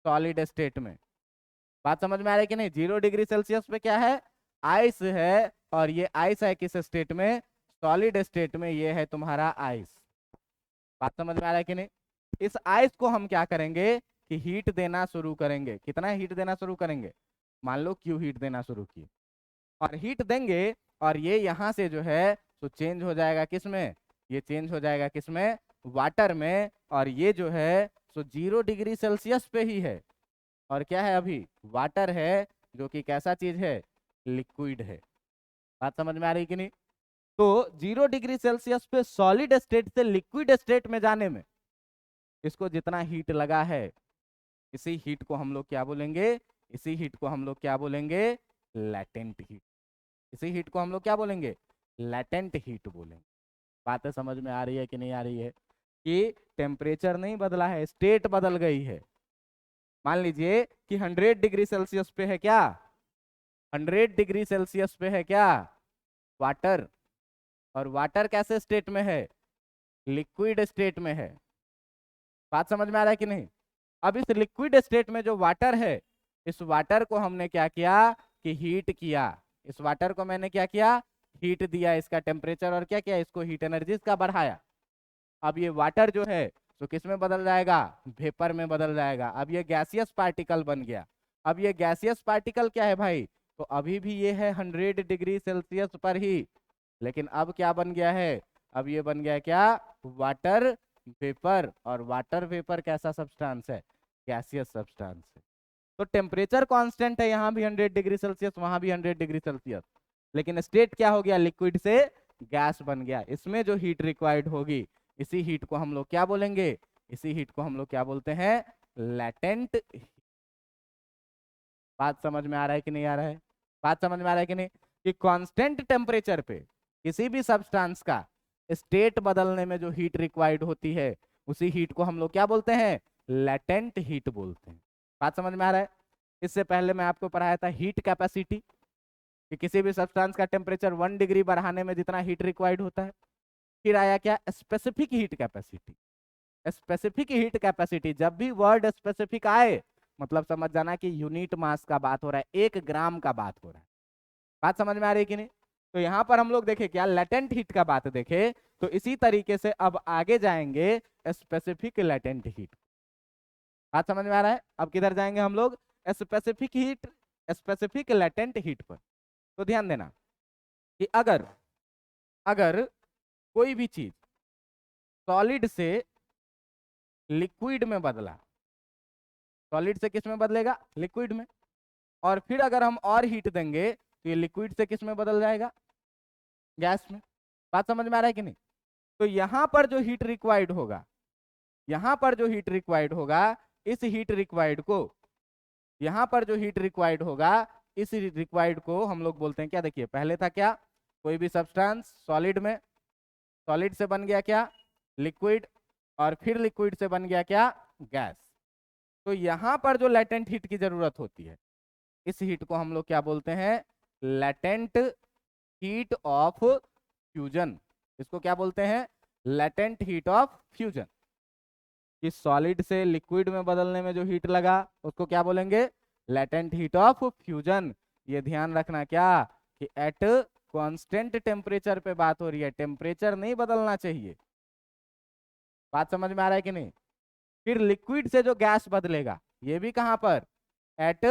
A: सॉलिड स्टेट में। बात समझ में आ रही है कि नहीं। 0 डिग्री सेल्सियस पे क्या है, आइस है, और ये आइस है किस स्टेट में, सॉलिड स्टेट में। ये है तुम्हारा आइस। बात समझ में आ रहा है कि नहीं। इस आइस को हम क्या करेंगे कि हीट देना शुरू करेंगे। कितना हीट देना शुरू करेंगे, मान लो क्यू हीट देना शुरू किए, और हीट देंगे, और ये यहाँ से जो है तो चेंज हो जाएगा किस में, ये चेंज हो जाएगा किस में, वाटर में। और ये जो है तो 0 डिग्री सेल्सियस पे ही है, और क्या है अभी, वाटर है, जो कि कैसा चीज है, लिक्विड है। बात समझ में आ रही कि नहीं। तो 0 डिग्री सेल्सियस पे सॉलिड स्टेट से लिक्विड स्टेट में जाने में इसको जितना हीट लगा है, इसी हीट को हम लोग क्या बोलेंगे, इसी हीट को हम लोग क्या बोलेंगे, लैटेंट हीट। इसी हीट को हम लोग क्या बोलेंगे, लैटेंट हीट बोलेंगे। बातें समझ में आ रही है कि नहीं आ रही है, कि टेम्परेचर नहीं बदला है, स्टेट बदल गई है। मान लीजिए कि 100 डिग्री सेल्सियस पे है क्या, 100 डिग्री सेल्सियस पे है क्या, वाटर, और वाटर कैसे स्टेट में है, लिक्विड स्टेट में है। बात समझ में आ रहा है कि नहीं। अब इस लिक्विड स्टेट में जो वाटर है, इस वाटर को हमने क्या किया कि हीट किया। इस वाटर को मैंने क्या किया, हीट दिया, इसका टेम्परेचर और क्या किया, इसको हीट एनर्जी का बढ़ाया। अब ये वाटर जो है तो किस में बदल जाएगा, वेपर में बदल जाएगा। अब ये गैसियस पार्टिकल बन गया। अब ये गैसियस पार्टिकल क्या है भाई, तो अभी भी ये है 100 डिग्री सेल्सियस पर ही, लेकिन अब क्या बन गया है, अब ये बन गया क्या, वाटर वेपर। और वाटर वेपर कैसा सब्सटेंस है, गैसियस सब्सटेंस है। तो टेम्परेचर कांस्टेंट है, यहाँ भी 100 डिग्री सेल्सियस, वहां भी 100 डिग्री सेल्सियस, लेकिन स्टेट क्या हो गया, लिक्विड से गैस बन गया। इसमें जो हीट रिक्वायर्ड होगी, इसी हीट को हम लोग क्या बोलेंगे, इसी हीट को हम लोग क्या बोलते हैं, लैटेंट। बात समझ में आ रहा है कि नहीं आ रहा है, बात समझ में आ रहा है कि नहीं, कि कांस्टेंट टेम्परेचर पे किसी भी सब्सटेंस का स्टेट बदलने में जो हीट रिक्वायर्ड होती है, उसी हीट को हम लोग क्या बोलते हैं, लैटेंट हीट बोलते हैं। बात समझ में आ रहा है। इससे पहले मैं आपको पढ़ाया था हीट कैपेसिटी, कि किसी भी सब्सटेंस का टेम्परेचर 1 डिग्री बढ़ाने में जितना हीट रिक्वायर्ड होता है। फिर आया क्या, specific heat capacity. Specific heat capacity, जब भी वर्ड स्पेसिफिक आए मतलब समझ जाना कि यूनिट मास का बात हो रहा है, 1 ग्राम का बात हो रहा है। बात समझ में आ रही है कि नहीं। तो यहां पर हम लोग देखे क्या, लेटेंट हीट का बात देखे, तो इसी तरीके से अब आगे जाएंगे स्पेसिफिक लेटेंट हीट। बात समझ में आ रहा है। अब किधर जाएंगे हम लोग, specific heat, specific latent heat पर। तो ध्यान देना कि अगर अगर कोई भी चीज सॉलिड से लिक्विड में बदला, सॉलिड से किस में बदलेगा, लिक्विड में, और फिर अगर हम और हीट देंगे तो ये लिक्विड से किस में बदल जाएगा, गैस में। बात समझ में आ रहा है कि नहीं। तो यहां पर जो हीट रिक्वायर्ड होगा, यहां पर जो हीट रिक्वायर्ड होगा, इस हीट रिक्वायर्ड को, यहां पर जो हीट रिक्वायर्ड होगा, इस रिक्वायर्ड को हम लोग बोलते हैं क्या, देखिए पहले था क्या, कोई भी सब्सटेंस सॉलिड में, सॉलिड से बन गया क्या, लिक्विड, और फिर लिक्विड से बन गया क्या, गैस। तो यहां पर जो लेटेंट हीट की जरूरत होती है, इस हीट को हम लोग क्या बोलते हैं, लेटेंट हीट ऑफ फ्यूजन। इसको क्या बोलते हैं, लेटेंट हीट ऑफ फ्यूजन। इस सॉलिड से लिक्विड में बदलने में जो हीट लगा, उसको क्या बोलेंगे, लेटेंट हीट ऑफ फ्यूजन। ये ध्यान रखना क्या, कि एट कांस्टेंट टेम्परेचर पे बात हो रही है, टेम्परेचर नहीं बदलना चाहिए। बात समझ में आ रहा है कि नहीं। फिर लिक्विड से जो गैस बदलेगा, ये भी कहां पर, एट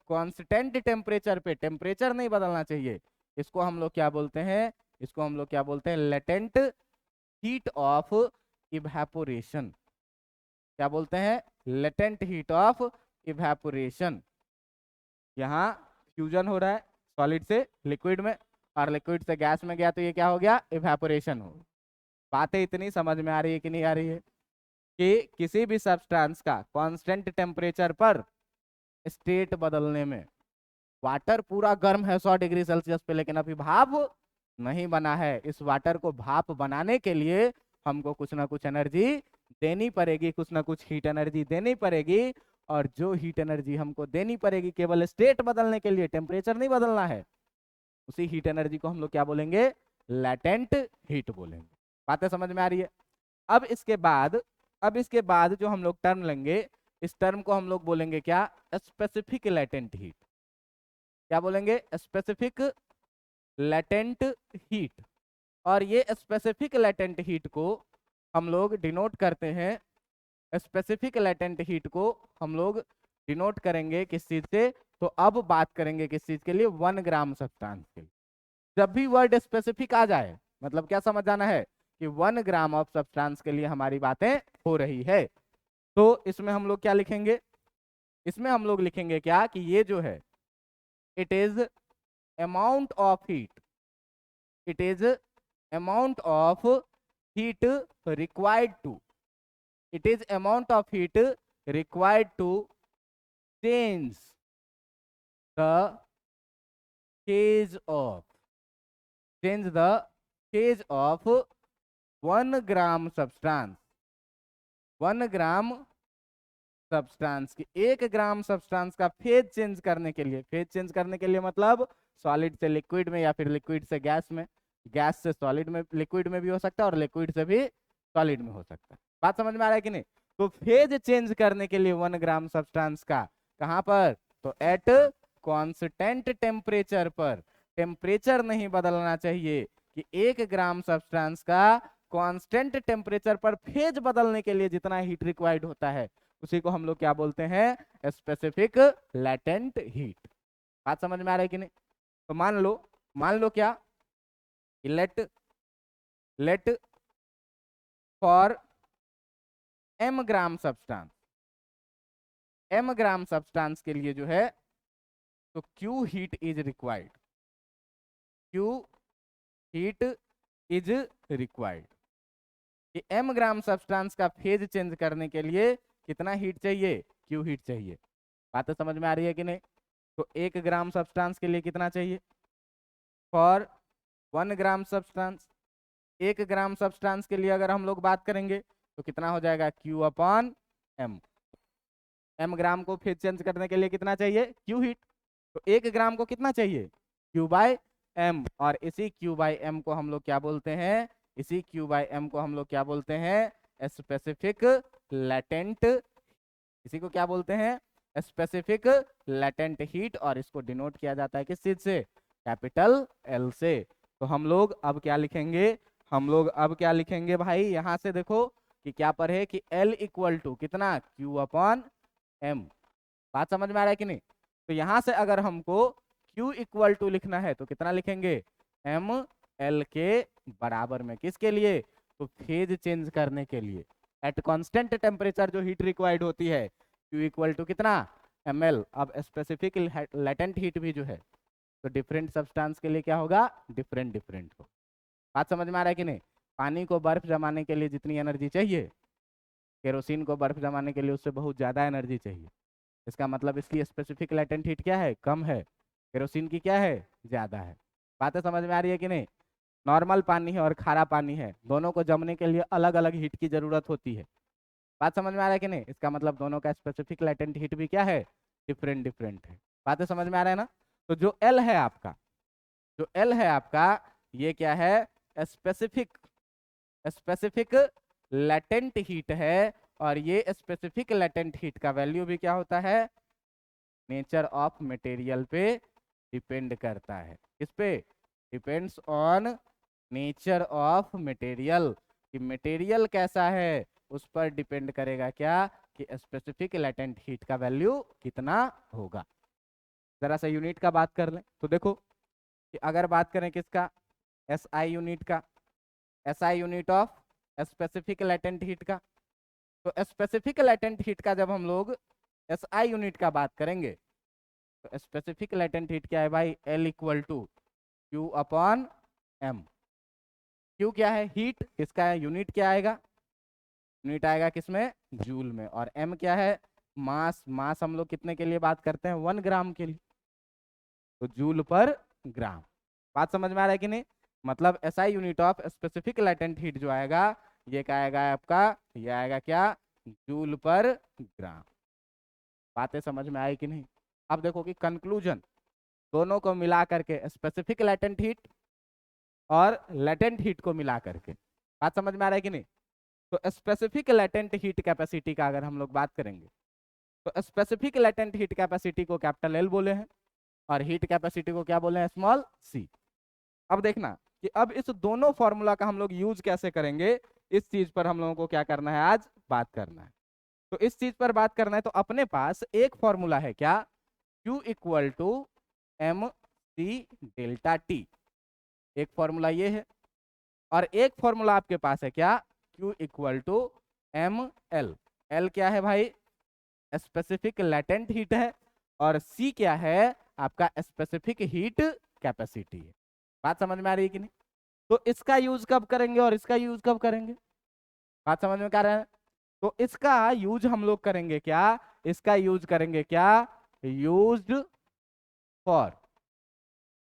A: कांस्टेंट टेम्परेचर पे, टेम्परेचर नहीं बदलना चाहिए। इसको हम लोग क्या बोलते हैं, इसको हम लोग क्या बोलते हैं, लेटेंट हीट ऑफ इवेपोरेशन। क्या बोलते हैं, लेटेंट हीट ऑफ इवेपोरेशन। यहाँ फ्यूजन हो रहा है सॉलिड से लिक्विड में और लिक्विड से गैस में गया, तो ये क्या हो गया, इवेपोरेशन हो। बातें इतनी समझ में आ रही है कि नहीं आ रही है कि किसी भी सब्सटेंस का कांस्टेंट टेम्परेचर पर स्टेट बदलने में, वाटर पूरा गर्म है 100 डिग्री सेल्सियस पे, लेकिन अभी भाप नहीं बना है। इस वाटर को भाप बनाने के लिए हमको कुछ ना कुछ एनर्जी देनी पड़ेगी, कुछ ना कुछ हीट एनर्जी देनी पड़ेगी। और जो हीट एनर्जी हमको देनी पड़ेगी केवल स्टेट बदलने के लिए, टेम्परेचर नहीं बदलना है, उसी हीट एनर्जी को हम लोग क्या बोलेंगे, लैटेंट हीट बोलेंगे। बातें समझ में आ रही है। अब इसके बाद जो हम लोग टर्म लेंगे, इस टर्म को हम लोग बोलेंगे क्या, स्पेसिफिक लैटेंट हीट। क्या बोलेंगे, स्पेसिफिक लैटेंट हीट। और ये स्पेसिफिक लैटेंट हीट को हम लोग डिनोट करते हैं, स्पेसिफिक लैटेंट हीट को हम लोग डिनोट करेंगे किस चीज से, तो अब बात करेंगे किस चीज के लिए, 1 ग्राम सब्सटेंस के लिए। जब भी वर्ड स्पेसिफिक आ जाए, मतलब क्या समझ जाना है कि 1 ग्राम ऑफ सब्सटेंस के लिए हमारी बातें हो रही है। तो इसमें हम लोग क्या लिखेंगे, इसमें हम लोग लिखेंगे क्या कि ये जो है, it is amount of heat, it is amount of heat required to, it is amount of heat required to change the phase of, change the phase of 1 gram substance, 1 gram substance की, 1 ग्राम सब्सटेंस का फेज चेंज करने के लिए, फेज चेंज करने के लिए मतलब सॉलिड से लिक्विड में या फिर लिक्विड से गैस में, गैस से सॉलिड में, लिक्विड में भी हो सकता है और लिक्विड से भी सॉलिड में हो सकता है। बात समझ में आ रहा है कि नहीं। तो फेज चेंज करने के लिए 1 ग्राम सब्सटेंस का कहां पर, तो एट कांस्टेंट टेम्परेचर पर, टेम्परेचर नहीं बदलना चाहिए, कि 1 ग्राम सब्सटेंस का कांस्टेंट टेम्परेचर पर फेज बदलने के लिए जितना हीट रिक्वायर्ड होता है, उसी को हम लोग क्या बोलते हैं, स्पेसिफिक लैटेंट हीट। बात समझ में आ रहा है कि नहीं। तो मान लो क्या, let for m gram substance, m gram substance के लिए जो है, तो Q heat is required, Q heat is required, कि m ग्राम सब्सटेंस का फेज चेंज करने के लिए कितना हीट चाहिए, Q हीट चाहिए। बात समझ में आ रही है कि नहीं। तो 1 ग्राम सब्सटेंस के लिए कितना चाहिए, for 1 gram substance, 1 gram substance के लिए अगर हम लोग बात करेंगे तो कितना हो जाएगा, Q अपॉन M। m ग्राम को फेज चेंज करने के लिए कितना चाहिए, Q हीट। तो 1 ग्राम को कितना चाहिए, Q बाय M। और इसी Q बाय M को हम लोग क्या बोलते हैं, इसी Q बाय M को हम लोग क्या बोलते हैं, स्पेसिफिक लैटेंट, इसी को क्या बोलते हैं, स्पेसिफिक लैटेंट हीट। और इसको डिनोट किया जाता है किस चीज से, कैपिटल L से। तो हम लोग अब क्या लिखेंगे, हम लोग अब क्या लिखेंगे भाई, यहां से देखो कि क्या पर है कि L इक्वल टू कितना, Q अपॉन M। बात समझ में आ रहा है कि नहीं। तो यहां से अगर हमको Q इक्वल टू लिखना है तो कितना लिखेंगे, M L के बराबर में, किसके लिए, तो फेज चेंज करने के लिए, एट कांस्टेंट टेम्परेचर जो हीट रिक्वायर्ड होती है, Q इक्वल टू कितना, ml। अब स्पेसिफिक लैटेंट हीट भी जो है, तो डिफरेंट सब्सटेंस के लिए क्या होगा, डिफरेंट डिफरेंट हो। बात समझ में आ रहा है कि नहीं। पानी को बर्फ जमाने के लिए जितनी एनर्जी चाहिए, केरोसिन को बर्फ जमाने के लिए उससे बहुत ज़्यादा एनर्जी चाहिए। इसका मतलब इसकी स्पेसिफिक लैटेंट हीट क्या है, कम है, केरोसिन की क्या है, ज़्यादा है। बातें समझ में आ रही है कि नहीं। नॉर्मल पानी है और खारा पानी है, दोनों को जमने के लिए अलग अलग हीट की जरूरत होती है। बात समझ में आ रहा है कि नहीं। इसका मतलब दोनों का स्पेसिफिक लैटेंट हीट भी क्या है, डिफरेंट डिफरेंट है। बातें समझ में आ रहा है ना। तो जो एल है आपका, जो एल है आपका, ये क्या है, स्पेसिफिक, स्पेसिफिक लैटेंट हीट है। और ये स्पेसिफिक लैटेंट हीट का वैल्यू भी क्या होता है, नेचर ऑफ मटेरियल पे डिपेंड करता है। किस पे, depends on nature of material, कि मटेरियल कैसा है उस पर डिपेंड करेगा क्या, कि स्पेसिफिक लैटेंट हीट का वैल्यू कितना होगा। जरा सा यूनिट का बात कर लें तो देखो कि अगर बात करें किसका, SI यूनिट का, SI unit of specific latent heat का, तो स्पेसिफिक लेटेंट हीट का जब हम लोग एसआई यूनिट का बात करेंगे तो स्पेसिफिक लेटेंट हीट क्या है भाई, L equal to Q upon M. Q क्या है, हीट, इसका यूनिट क्या आएगा, यूनिट आएगा किसमें, जूल में। और एम क्या है, मास। मास हम लोग कितने के लिए बात करते हैं, 1 ग्राम के लिए, तो जूल पर ग्राम। बात समझ में आ रहा है कि नहीं। मतलब SI unit of specific latent heat जो आएगा ये क्या आएगा आपका, ये आएगा क्या, जूल पर ग्राम। बातें समझ में आई कि नहीं। अब देखो कि कंक्लूजन, दोनों को मिला करके स्पेसिफिक लेटेंट हीट और लेटेंट हीट को मिला करके, बात समझ में आ रहा है कि नहीं। तो स्पेसिफिक लेटेंट हीट कैपेसिटी का अगर हम लोग बात करेंगे तो स्पेसिफिक लेटेंट हीट कैपेसिटी को कैपिटल एल बोले हैं और हीट कैपेसिटी को क्या बोले हैं, स्मॉल सी। अब देखना कि अब इस दोनों फॉर्मूला का हम लोग यूज कैसे करेंगे, इस चीज पर हम लोगों को क्या करना है, आज बात करना है। तो इस चीज पर बात करना है तो अपने पास एक फॉर्मूला है क्या, Q equal to M C delta T, एक फॉर्मूला ये है। और एक फॉर्मूला आपके पास है क्या, Q equal to M L. L क्या है भाई, स्पेसिफिक लेटेंट हीट है, और C क्या है, आपका स्पेसिफिक हीट कैपेसिटी है। बात समझ में आ रही है कि नहीं। तो इसका यूज कब करेंगे और इसका यूज कब करेंगे, बात समझ में आ रहा है। तो इसका यूज हम लोग करेंगे क्या, इसका यूज करेंगे क्या, used for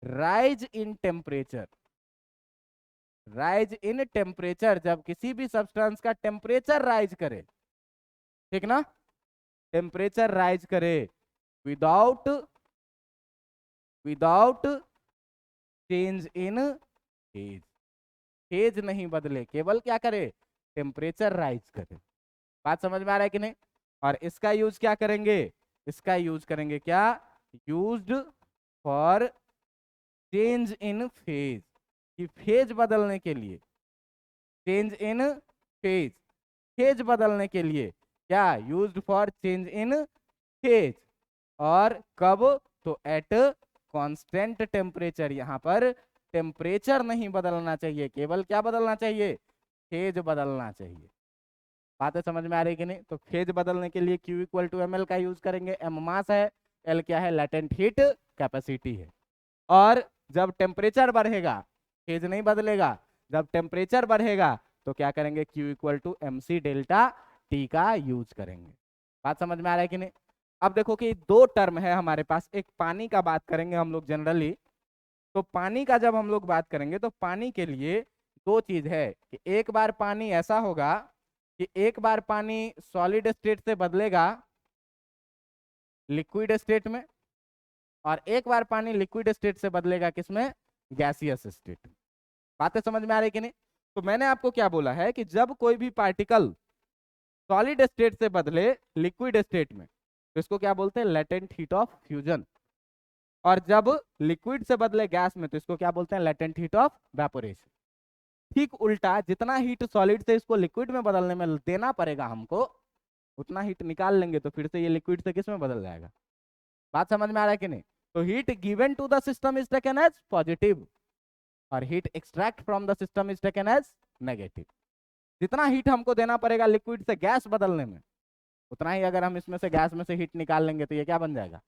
A: rise in temperature. Rise in temperature, जब किसी भी सब्सटेंस का टेम्परेचर राइज करे, ठीक ना, टेम्परेचर राइज करे without without change in phase, phase नहीं बदले, केवल क्या करे, टेम्परेचर राइज करे। बात समझ में आ रहा है कि नहीं। और इसका यूज क्या करेंगे, इसका यूज करेंगे क्या, used for change in phase, कि फेज बदलने के लिए, चेंज इन फेज, फेज बदलने के लिए क्या, used for change in phase. और कब, तो एट कांस्टेंट टेम्परेचर, यहाँ पर टेम्परेचर नहीं बदलना चाहिए, केवल क्या बदलना चाहिए, फेज बदलना चाहिए। बातें समझ में आ रही कि नहीं। तो फेज बदलने के लिए Q equal to M L का यूज करेंगे, एम मास है, एल क्या है, लेटेंट हीट कैपेसिटी है। और जब टेम्परेचर बढ़ेगा फेज नहीं बदलेगा, जब टेम्परेचर बढ़ेगा तो क्या करेंगे, Q equal to M C delta T का यूज करेंगे। बात समझ में आ रहा है कि नहीं। अब देखो कि दो टर्म है हमारे पास, एक पानी का बात करेंगे हम लोग जनरली। तो पानी का जब हम लोग बात करेंगे तो पानी के लिए दो चीज है, कि एक बार पानी ऐसा होगा कि एक बार पानी सॉलिड स्टेट से बदलेगा लिक्विड स्टेट में, और एक बार पानी लिक्विड स्टेट से बदलेगा किसमें, गैसियस स्टेट में। बातें समझ में आ रही कि नहीं। तो मैंने आपको क्या बोला है कि जब कोई भी पार्टिकल सॉलिड स्टेट से बदले लिक्विड स्टेट में तो इसको क्या बोलते हैं, लेटेंट हीट ऑफ फ्यूजन। और जब लिक्विड से बदले गैस में तो इसको क्या बोलते हैं, लेटेंट हीट ऑफ वेपोरेशन। ठीक उल्टा, जितना हीट सॉलिड से इसको लिक्विड में बदलने में देना पड़ेगा हमको, उतना हीट निकाल लेंगे तो फिर से ये लिक्विड से किस में बदल जाएगा। बात समझ में आ रहा है कि नहीं। तो heat given to the system is taken as positive और heat extract from the system is taken as negative. जितना हीट हमको देना पड़ेगा लिक्विड से गैस बदलने में, उतना ही अगर हम इसमें से गैस में से हीट निकाल लेंगे तो ये क्या बन जाएगा,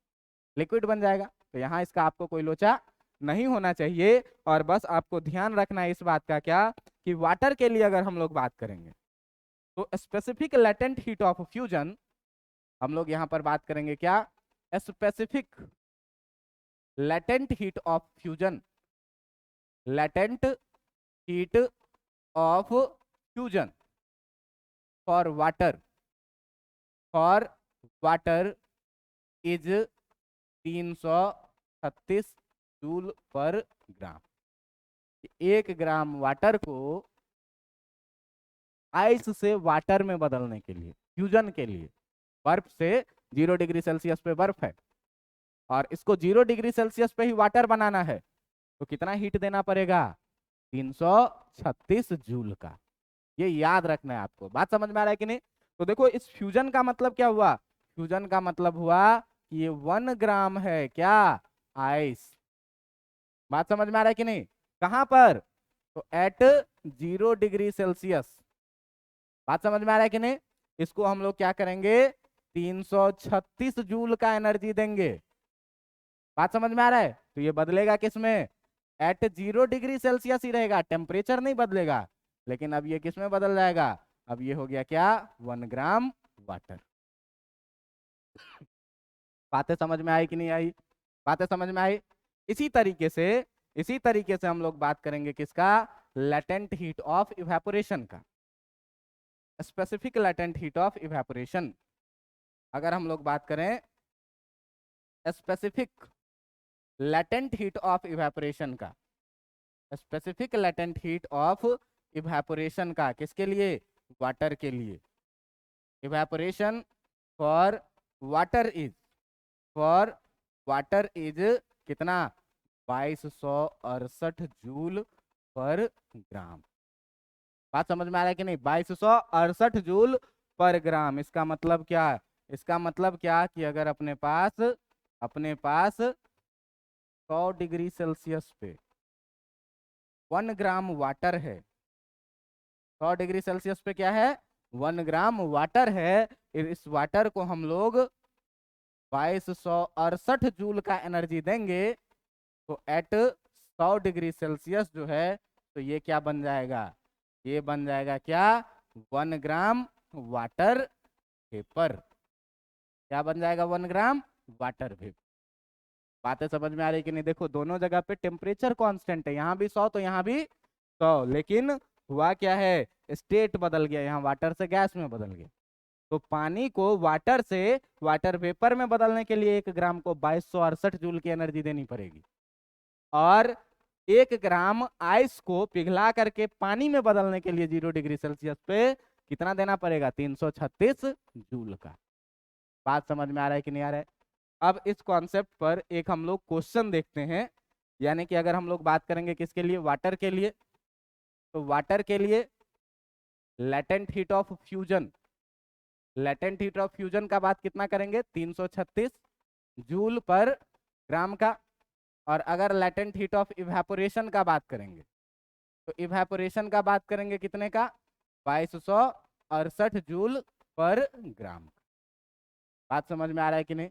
A: लिक्विड बन जाएगा। तो यहाँ इसका आपको कोई लोचा नहीं होना चाहिए। और बस आपको ध्यान रखना है इस बात का क्या, कि वाटर के लिए अगर हम लोग बात करेंगे तो specific latent heat of fusion, हम लोग यहाँ पर बात करेंगे क्या, specific latent heat of fusion, latent heat of fusion for water is 336 joule पर ग्राम। 1 ग्राम वाटर को आइस से वाटर में बदलने के लिए, फ्यूजन के लिए, बर्फ से 0 डिग्री सेल्सियस पे बर्फ है और इसको 0 डिग्री सेल्सियस पे ही वाटर बनाना है, तो कितना हीट देना पड़ेगा, 336 जूल का। ये याद रखना है आपको। बात समझ में आ रहा है कि नहीं। तो देखो इस फ्यूजन का मतलब क्या हुआ, फ्यूजन का मतलब हुआ कि ये 1 ग्राम है क्या, आइस। बात समझ में आ रहा है कि नहीं। कहां पर, तो एट 0 डिग्री सेल्सियस। बात समझ में आ रहा है कि नहीं। इसको हम लोग क्या करेंगे, 336 जूल का एनर्जी देंगे। बात समझ में आ रहा है? तो ये बदलेगा किसमें, एट 0 डिग्री सेल्सियस ही रहेगा, टेम्परेचर नहीं बदलेगा। लेकिन अब ये किसमें बदल जाएगा, अब ये हो गया क्या, 1 ग्राम वाटर। बातें समझ में आई कि नहीं आई? बातें समझ में आई? इसी तरीके से हम लोग बात करेंगे किसका, लेटेंट हीट ऑफ इवेपोरेशन का, specific latent heat of evaporation. अगर हम लोग बात करें specific latent heat of evaporation का, specific latent heat of evaporation का, किसके लिए, वाटर के लिए। Evaporation for water is, for water is कितना, 2268 जूल पर ग्राम। बात समझ में आ रहा है कि नहीं, 2268 जूल पर ग्राम। इसका मतलब क्या, इसका मतलब क्या कि अगर अपने पास 100 डिग्री सेल्सियस पे 1 ग्राम वाटर है, 100 डिग्री सेल्सियस पे क्या है, 1 ग्राम वाटर है, इस वाटर को हम लोग 2268 जूल का एनर्जी देंगे, तो एट 100 डिग्री सेल्सियस जो है, तो ये क्या बन जाएगा, ये बन जाएगा क्या, 1 ग्राम वाटर वेपर। क्या बन जाएगा, 1 ग्राम वाटर वेपर। बातें समझ में आ रही कि नहीं? देखो दोनों जगह पे टेम्परेचर कांस्टेंट है, यहाँ भी 100 तो यहाँ भी 100, लेकिन हुआ क्या है, स्टेट बदल गया, यहाँ वाटर से गैस में बदल गया। तो पानी को वाटर से वाटर वेपर में बदलने के लिए 1 ग्राम को 2268 जूल की एनर्जी देनी पड़ेगी, और 1 ग्राम आइस को पिघला करके पानी में बदलने के लिए 0 डिग्री सेल्सियस पे कितना देना पड़ेगा, 336 जूल का। बात समझ में आ रहा है कि नहीं आ रहा है? अब इस कॉन्सेप्ट पर एक हम लोग क्वेश्चन देखते हैं, यानी कि अगर हम लोग बात करेंगे किसके लिए, वाटर के लिए, तो वाटर के लिए latent heat of fusion, latent heat of fusion का बात कितना करेंगे, 336 जूल पर ग्राम का। और अगर लेटेंट हीट ऑफ इवेपोरेशन का बात करेंगे, तो इवेपोरेशन का बात करेंगे कितने का, 2268 जूल पर ग्राम। बात समझ में आ रहा है कि नहीं?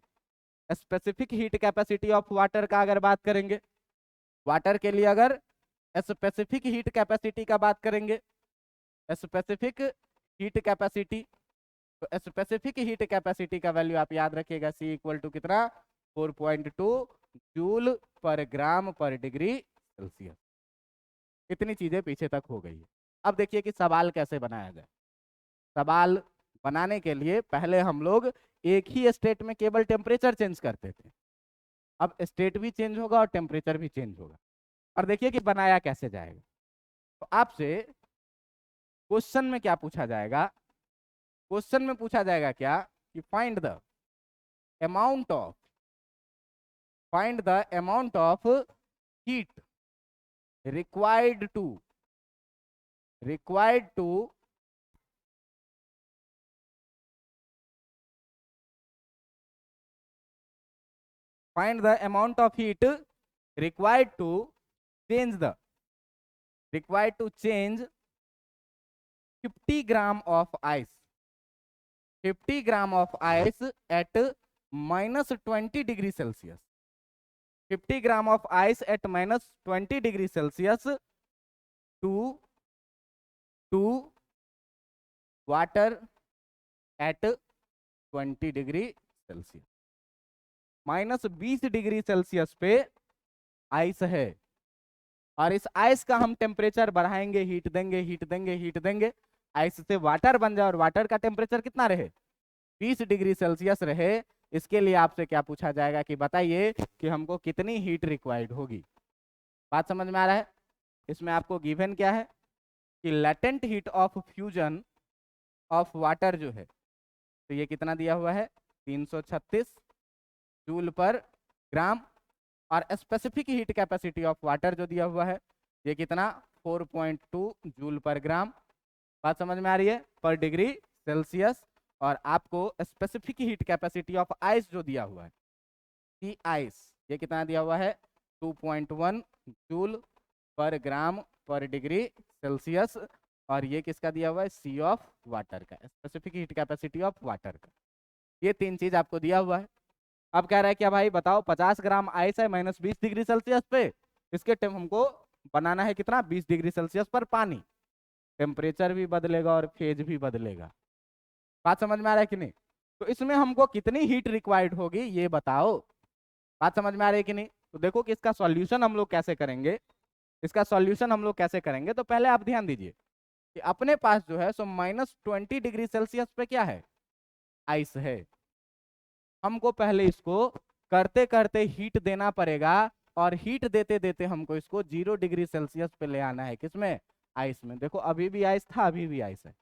A: Specific heat capacity of water का अगर बात करेंगे, वाटर के लिए अगर स्पेसिफिक हीट कैपेसिटी का बात करेंगे, स्पेसिफिक हीट कैपेसिटी, तो स्पेसिफिक हीट कैपेसिटी का वैल्यू आप याद रखिएगा, C इक्वल टू कितना, 4.2 जूल पर ग्राम पर डिग्री सेल्सियस। इतनी चीजें पीछे तक हो गई है। अब देखिए कि सवाल कैसे बनाया जाए। सवाल बनाने के लिए पहले हम लोग एक ही स्टेट में केवल टेम्परेचर चेंज करते थे, अब स्टेट भी चेंज होगा और टेम्परेचर भी चेंज होगा। और देखिए कि बनाया कैसे जाएगा। तो आपसे क्वेश्चन में क्या पूछा जाएगा, क्वेश्चन में पूछा जाएगा क्या कि find the amount of, find the amount of heat required to find the amount of heat required to change the, required to change 50 gram of ice, 50 gram of ice at minus 20 degree Celsius, 50 gram of ice at minus 20 degree Celsius to water at 20 degree Celsius. Minus 20 degree Celsius पे आइस है, और इस आइस का हम टेम्परेचर बढ़ाएंगे, हीट देंगे, हीट देंगे, हीट देंगे, आइस से वाटर बन जाए, और वाटर का टेम्परेचर कितना रहे, 20 डिग्री सेल्सियस रहे। इसके लिए आपसे क्या पूछा जाएगा कि बताइए कि हमको कितनी हीट रिक्वायर्ड होगी। बात समझ में आ रहा है? इसमें आपको गिवन क्या है कि latent heat of fusion of water जो है, तो ये कितना दिया हुआ है, 336 जूल पर ग्राम, और specific heat capacity of water जो दिया हुआ है ये कितना, 4.2 जूल पर ग्राम। बात समझ में आ रही है, पर डिग्री सेल्सियस। और आपको specific heat capacity of ice जो दिया हुआ है, सी आइस, ये कितना दिया हुआ है, 2.1 जूल पर ग्राम पर डिग्री सेल्सियस। और ये किसका दिया हुआ है, सी ऑफ वाटर का, specific heat capacity of water का। ये तीन चीज आपको दिया हुआ है। अब कह रहा है क्या भाई बताओ, 50 ग्राम आइस है -20 डिग्री सेल्सियस पे, इसके हमको बनाना है कितना, 20 डिग्री सेल्सियस पर पानी। टेम्परेचर भी बदलेगा और फेज भी बदलेगा। बात समझ में आ रहा है कि नहीं? तो इसमें हमको कितनी हीट रिक्वायर्ड होगी ये बताओ। बात समझ में आ रही है कि नहीं? तो देखो कि इसका सॉल्यूशन हम लोग कैसे करेंगे। इसका सॉल्यूशन हम लोग कैसे करेंगे, तो पहले आप ध्यान दीजिए कि अपने पास जो है सो -20 डिग्री सेल्सियस पे क्या है, आइस है। हमको पहले इसको करते करते हीट देना पड़ेगा, और हीट देते देते हमको इसको 0 डिग्री सेल्सियस पे ले आना है, किसमें, आइस में। देखो अभी भी आइस था, अभी भी आइस है,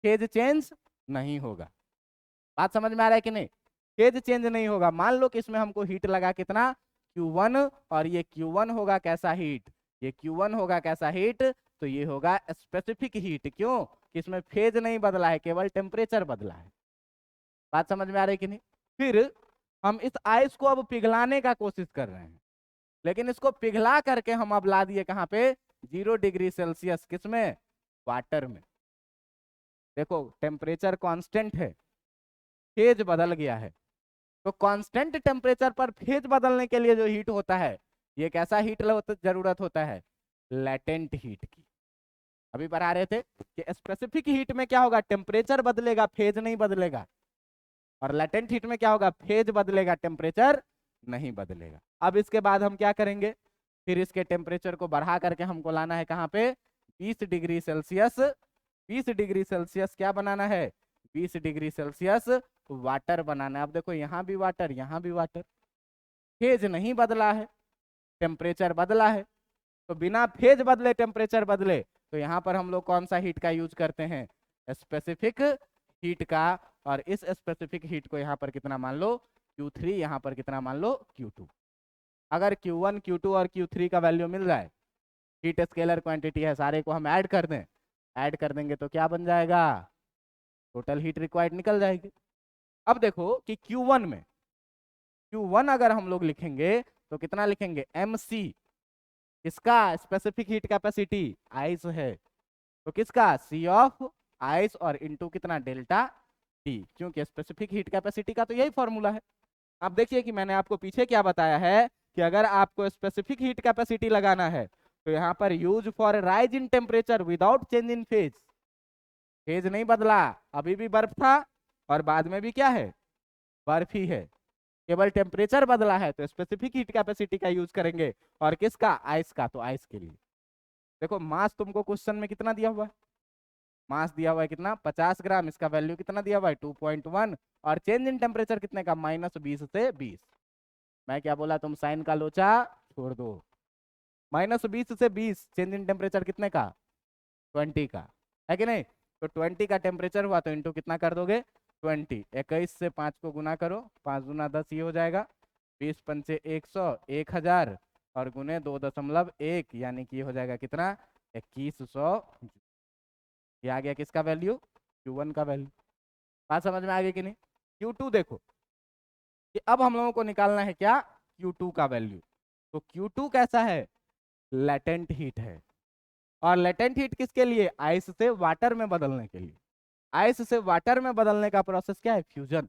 A: फेज चेंज नहीं होगा। बात समझ में आ रहा है कि नहीं? फेज चेंज नहीं होगा। मान लो कि इसमें हमको हीट लगा कितना, Q1, और ये Q1 होगा कैसा हीट, ये Q1 होगा कैसा हीट, तो ये होगा स्पेसिफिक हीट। क्यों कि इसमें फेज नहीं बदला है, केवल टेम्परेचर बदला है। बात समझ में आ रही है कि नहीं? फिर हम इस आइस को अब पिघलाने का कोशिश कर रहे हैं, लेकिन इसको पिघला करके हम अब ला दिए कहाँ पे, 0 डिग्री सेल्सियस, किसमें, वाटर में। देखो टेम्परेचर कांस्टेंट है, फेज बदल गया है। तो कांस्टेंट टेम्परेचर पर फेज बदलने के लिए जो हीट होता है, ये कैसा हीट जरूरत होता है, लेटेंट हीट की। अभी बढ़ा रहे थे कि स्पेसिफिक हीट में क्या होगा, टेम्परेचर बदलेगा, फेज नहीं बदलेगा। और लेटेंट हीट में क्या होगा, फेज बदलेगा, टेम्परेचर नहीं बदलेगा। अब इसके बाद हम क्या करेंगे, फिर इसके टेम्परेचर को बढ़ा करके हमको लाना है कहाँ पे, 20 डिग्री सेल्सियस। 20 डिग्री सेल्सियस क्या बनाना है, 20 डिग्री सेल्सियस वाटर बनाना है। अब देखो यहाँ भी वाटर, यहाँ भी वाटर, फेज नहीं बदला है, टेम्परेचर बदला है। तो बिना फेज बदले टेम्परेचर बदले, तो यहाँ पर हम लोग कौन सा हीट का यूज करते हैं, स्पेसिफिक हीट का। और इस स्पेसिफिक हीट को यहाँ पर कितना मान लो, Q3, यहाँ पर कितना मान लो, Q2। अगर Q1, Q2 और Q3 का वैल्यू मिल जाए, हीट स्केलर क्वांटिटी है, सारे को हम ऐड कर दें, ऐड कर देंगे तो क्या बन जाएगा, टोटल हीट रिक्वायर्ड निकल जाएगी। अब देखो कि Q1 अगर हम लोग लिखेंगे तो कितना लिखेंगे, MC, किसका, स्पेसिफिक हीट कैपेसिटी, आइस है, तो किसका, सी ऑफ आइस, और इनटू कितना, डेल्टा टी, क्योंकि स्पेसिफिक हीट कैपेसिटी का तो यही फॉर्मूला है। अब देखिए कि मैंने आपको पीछे क्या बताया है कि अगर आपको स्पेसिफिक हीट कैपेसिटी लगाना है, तो यहाँ पर use for rise in temperature without change in phase, phase नहीं बदला, अभी भी बर्फ था और बाद में भी क्या है, बर्फ ही है, केवल टेम्परेचर बदला है, तो स्पेसिफिक हीट कैपेसिटी का यूज करेंगे। और किसका, आइस का, तो आइस के लिए देखो मास तुमको क्वेश्चन में कितना दिया हुआ है, मास दिया हुआ है कितना, 50 ग्राम, इसका वैल्यू कितना दिया हुआ है, 2.1, और चेंज इन टेम्परेचर कितने का, -20 से 20। मैं क्या बोला, तुम साइन का लोचा छोड़ दो, -20 से 20, चेंज इन टेम्परेचर कितने का, 20 का, है कि नहीं? तो 20 का टेम्परेचर हुआ तो इंटू कितना कर दोगे, 20, 21 से 5 को गुना करो, 5 गुना 10 ये हो जाएगा, 20 पंचे 100, 1000, और गुने 2.1, यानी कि ये हो जाएगा कितना, 2100। ये आ गया किसका वैल्यू, Q1 का वैल्यू। बात समझ में आ गई कि नहीं? Q2 देखो कि अब हम लोगों को निकालना है क्या, Q2 का वैल्यू। तो Q2 कैसा है, लेटेंट हीट है। और लेटेंट हीट किसके लिए, आइस से वाटर में बदलने के लिए। आइस से वाटर में बदलने का प्रोसेस क्या है, फ्यूजन।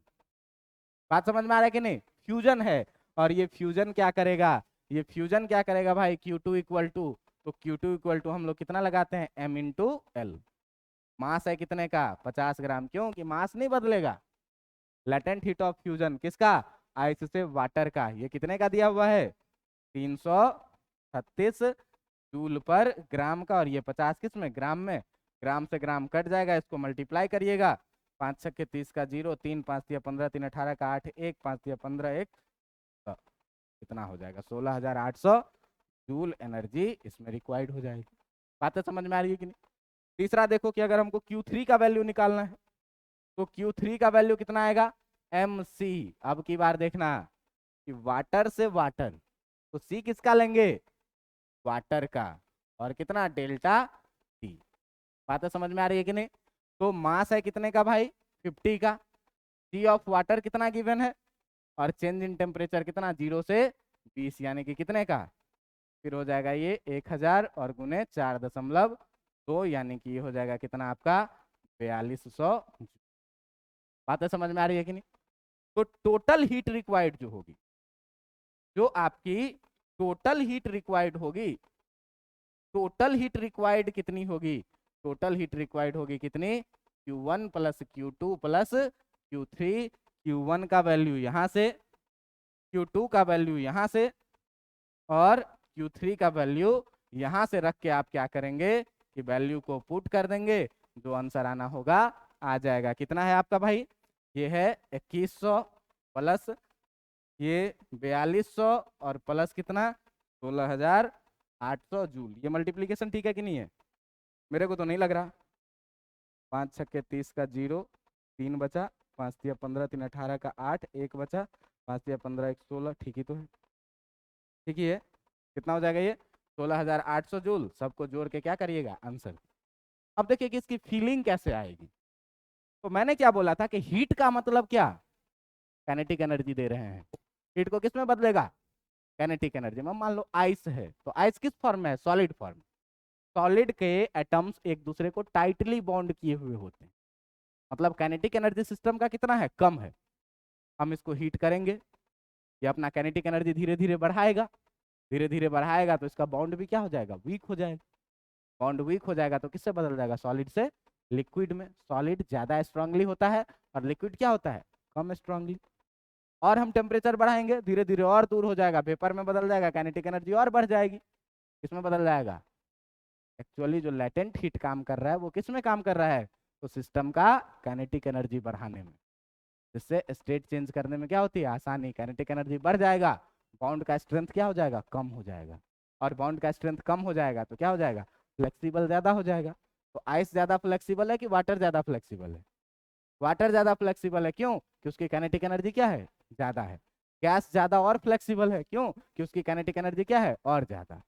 A: बात समझ में आ रहा है कि नहीं, फ्यूजन है। और ये फ्यूजन क्या करेगा, ये फ्यूजन क्या करेगा भाई, Q2 इक्वल टू, तो Q2 इक्वल टू हम लोग कितना लगाते हैं, M इंटू एल। मास है कितने का, 50 ग्राम, क्यों कि मास नहीं बदलेगा। लेटेंट हीट ऑफ फ्यूजन किसका, आइस से वाटर का, ये कितने का दिया हुआ है, 336 जूल पर ग्राम का, और ये 50 किस में, ग्राम में। ग्राम से ग्राम कट जाएगा, इसको मल्टीप्लाई करिएगा, 5 छक्के 30 का 0, 3 5 दिया 15, 3 18 का 8, 1 5 दिया 15, 1 तो कितना हो जाएगा, 16,800 जूल एनर्जी इसमें रिक्वायर्ड हो जाएगी। बातें समझ में आ रही है कि नहीं? तीसरा देखो कि अगर हमको Q3 का वैल्यू निकालना है, तो Q3 का वैल्यू कितना आएगा, MC। अब की बार देखना कि वाटर से वाटर, तो C किसका लेंगे, वाटर का, और कितना, डेल्टा T। बातें समझ में आ रही है कि नहीं? तो मास है कितने का भाई, 50 का, सी ऑफ वाटर कितना गिवन है, और चेंज इन टेम्परेचर कितना, 0 से 20, यानी कि कितने का, फिर हो जाएगा ये 1000 और गुने 4.5 तो यानी कि ये हो जाएगा कितना आपका 4200 जूल। बातें समझ में आ रही है कि नहीं? तो टोटल हीट रिक्वायर्ड जो होगी, जो आपकी टोटल हीट रिक्वायर्ड होगी, टोटल हीट रिक्वायर्ड कितनी होगी? टोटल हीट रिक्वायर्ड होगी कितनी? Q1 plus Q2 plus Q3। Q1 का वैल्यू यहाँ से, Q2 का वैल्यू यहाँ से, और Q3 का वैल्यू यहाँ से रख के आप क्या करेंगे कि वैल्यू को पुट कर देंगे, जो आंसर आना होगा आ जाएगा। कितना है आपका भाई? ये है 2100 प्लस ये 4200 और प्लस कितना 16800 जूल। ये मल्टीप्लीकेशन ठीक है कि नहीं है? मेरे को तो नहीं लग रहा। 5 छक्के 30 का 0, 3 बचा, 5 तिया 15, 3 18 का 8, 1 बचा, 5 तिया 15 1 16। ठीक ही तो है, ठीक ही है। कितना हो जाएगा ये? 16800 जूल। सबको जोड़ के क्या करिएगा आंसर। अब देखिए कि इसकी फीलिंग कैसे आएगी। तो मैंने क्या बोला था कि हीट का मतलब क्या? काइनेटिक एनर्जी दे रहे हैं। हीट को किस में बदलेगा? काइनेटिक एनर्जी में। मान लो आइस है, तो आइस किस फॉर्म में है? Solid form. सॉलिड के एटम्स एक दूसरे को टाइटली बॉन्ड किए हुए होते हैं, मतलब काइनेटिक एनर्जी सिस्टम का कितना है? कम है। हम इसको हीट करेंगे, ये अपना काइनेटिक एनर्जी धीरे धीरे बढ़ाएगा, धीरे धीरे बढ़ाएगा तो इसका बॉन्ड भी क्या हो जाएगा? वीक हो जाएगा। बॉन्ड वीक हो जाएगा तो किससे बदल जाएगा? सॉलिड से लिक्विड में। सॉलिड ज्यादा स्ट्रांगली होता है और लिक्विड क्या होता है? कम स्ट्रांगली। और हम टेम्परेचर बढ़ाएंगे, धीरे धीरे और दूर हो जाएगा, वेपर में बदल जाएगा, काइनेटिक एनर्जी और बढ़ जाएगी। किसमें बदल जाएगा? एक्चुअली जो लेटेंट हीट काम कर रहा है वो किस में काम कर रहा है? तो सिस्टम का काइनेटिक एनर्जी बढ़ाने में, जिससे स्टेट चेंज करने में क्या होती है? आसानी। काइनेटिक एनर्जी बढ़ जाएगा, बॉन्ड का स्ट्रेंथ क्या हो जाएगा? कम हो जाएगा। और बॉन्ड का स्ट्रेंथ कम हो जाएगा तो क्या हो जाएगा? फ्लेक्सिबल ज्यादा हो जाएगा। तो आइस ज्यादा फ्लेक्सिबल है कि वाटर ज्यादा फ्लेक्सिबल है? वाटर ज्यादा फ्लेक्सिबल है। क्यों? कि उसकी काइनेटिक एनर्जी क्या है? ज्यादा है। गैस ज्यादा और फ्लेक्सिबल है। क्यों? कि उसकी काइनेटिक एनर्जी क्या है? और ज्यादा।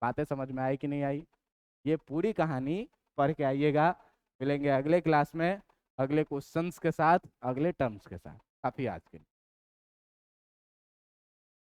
A: बातें समझ में आई कि नहीं आई? ये पूरी कहानी पढ़ के आइएगा। मिलेंगे अगले क्लास में अगले क्वेश्चंस के साथ, अगले टर्म्स के साथ। काफी आज के लिए।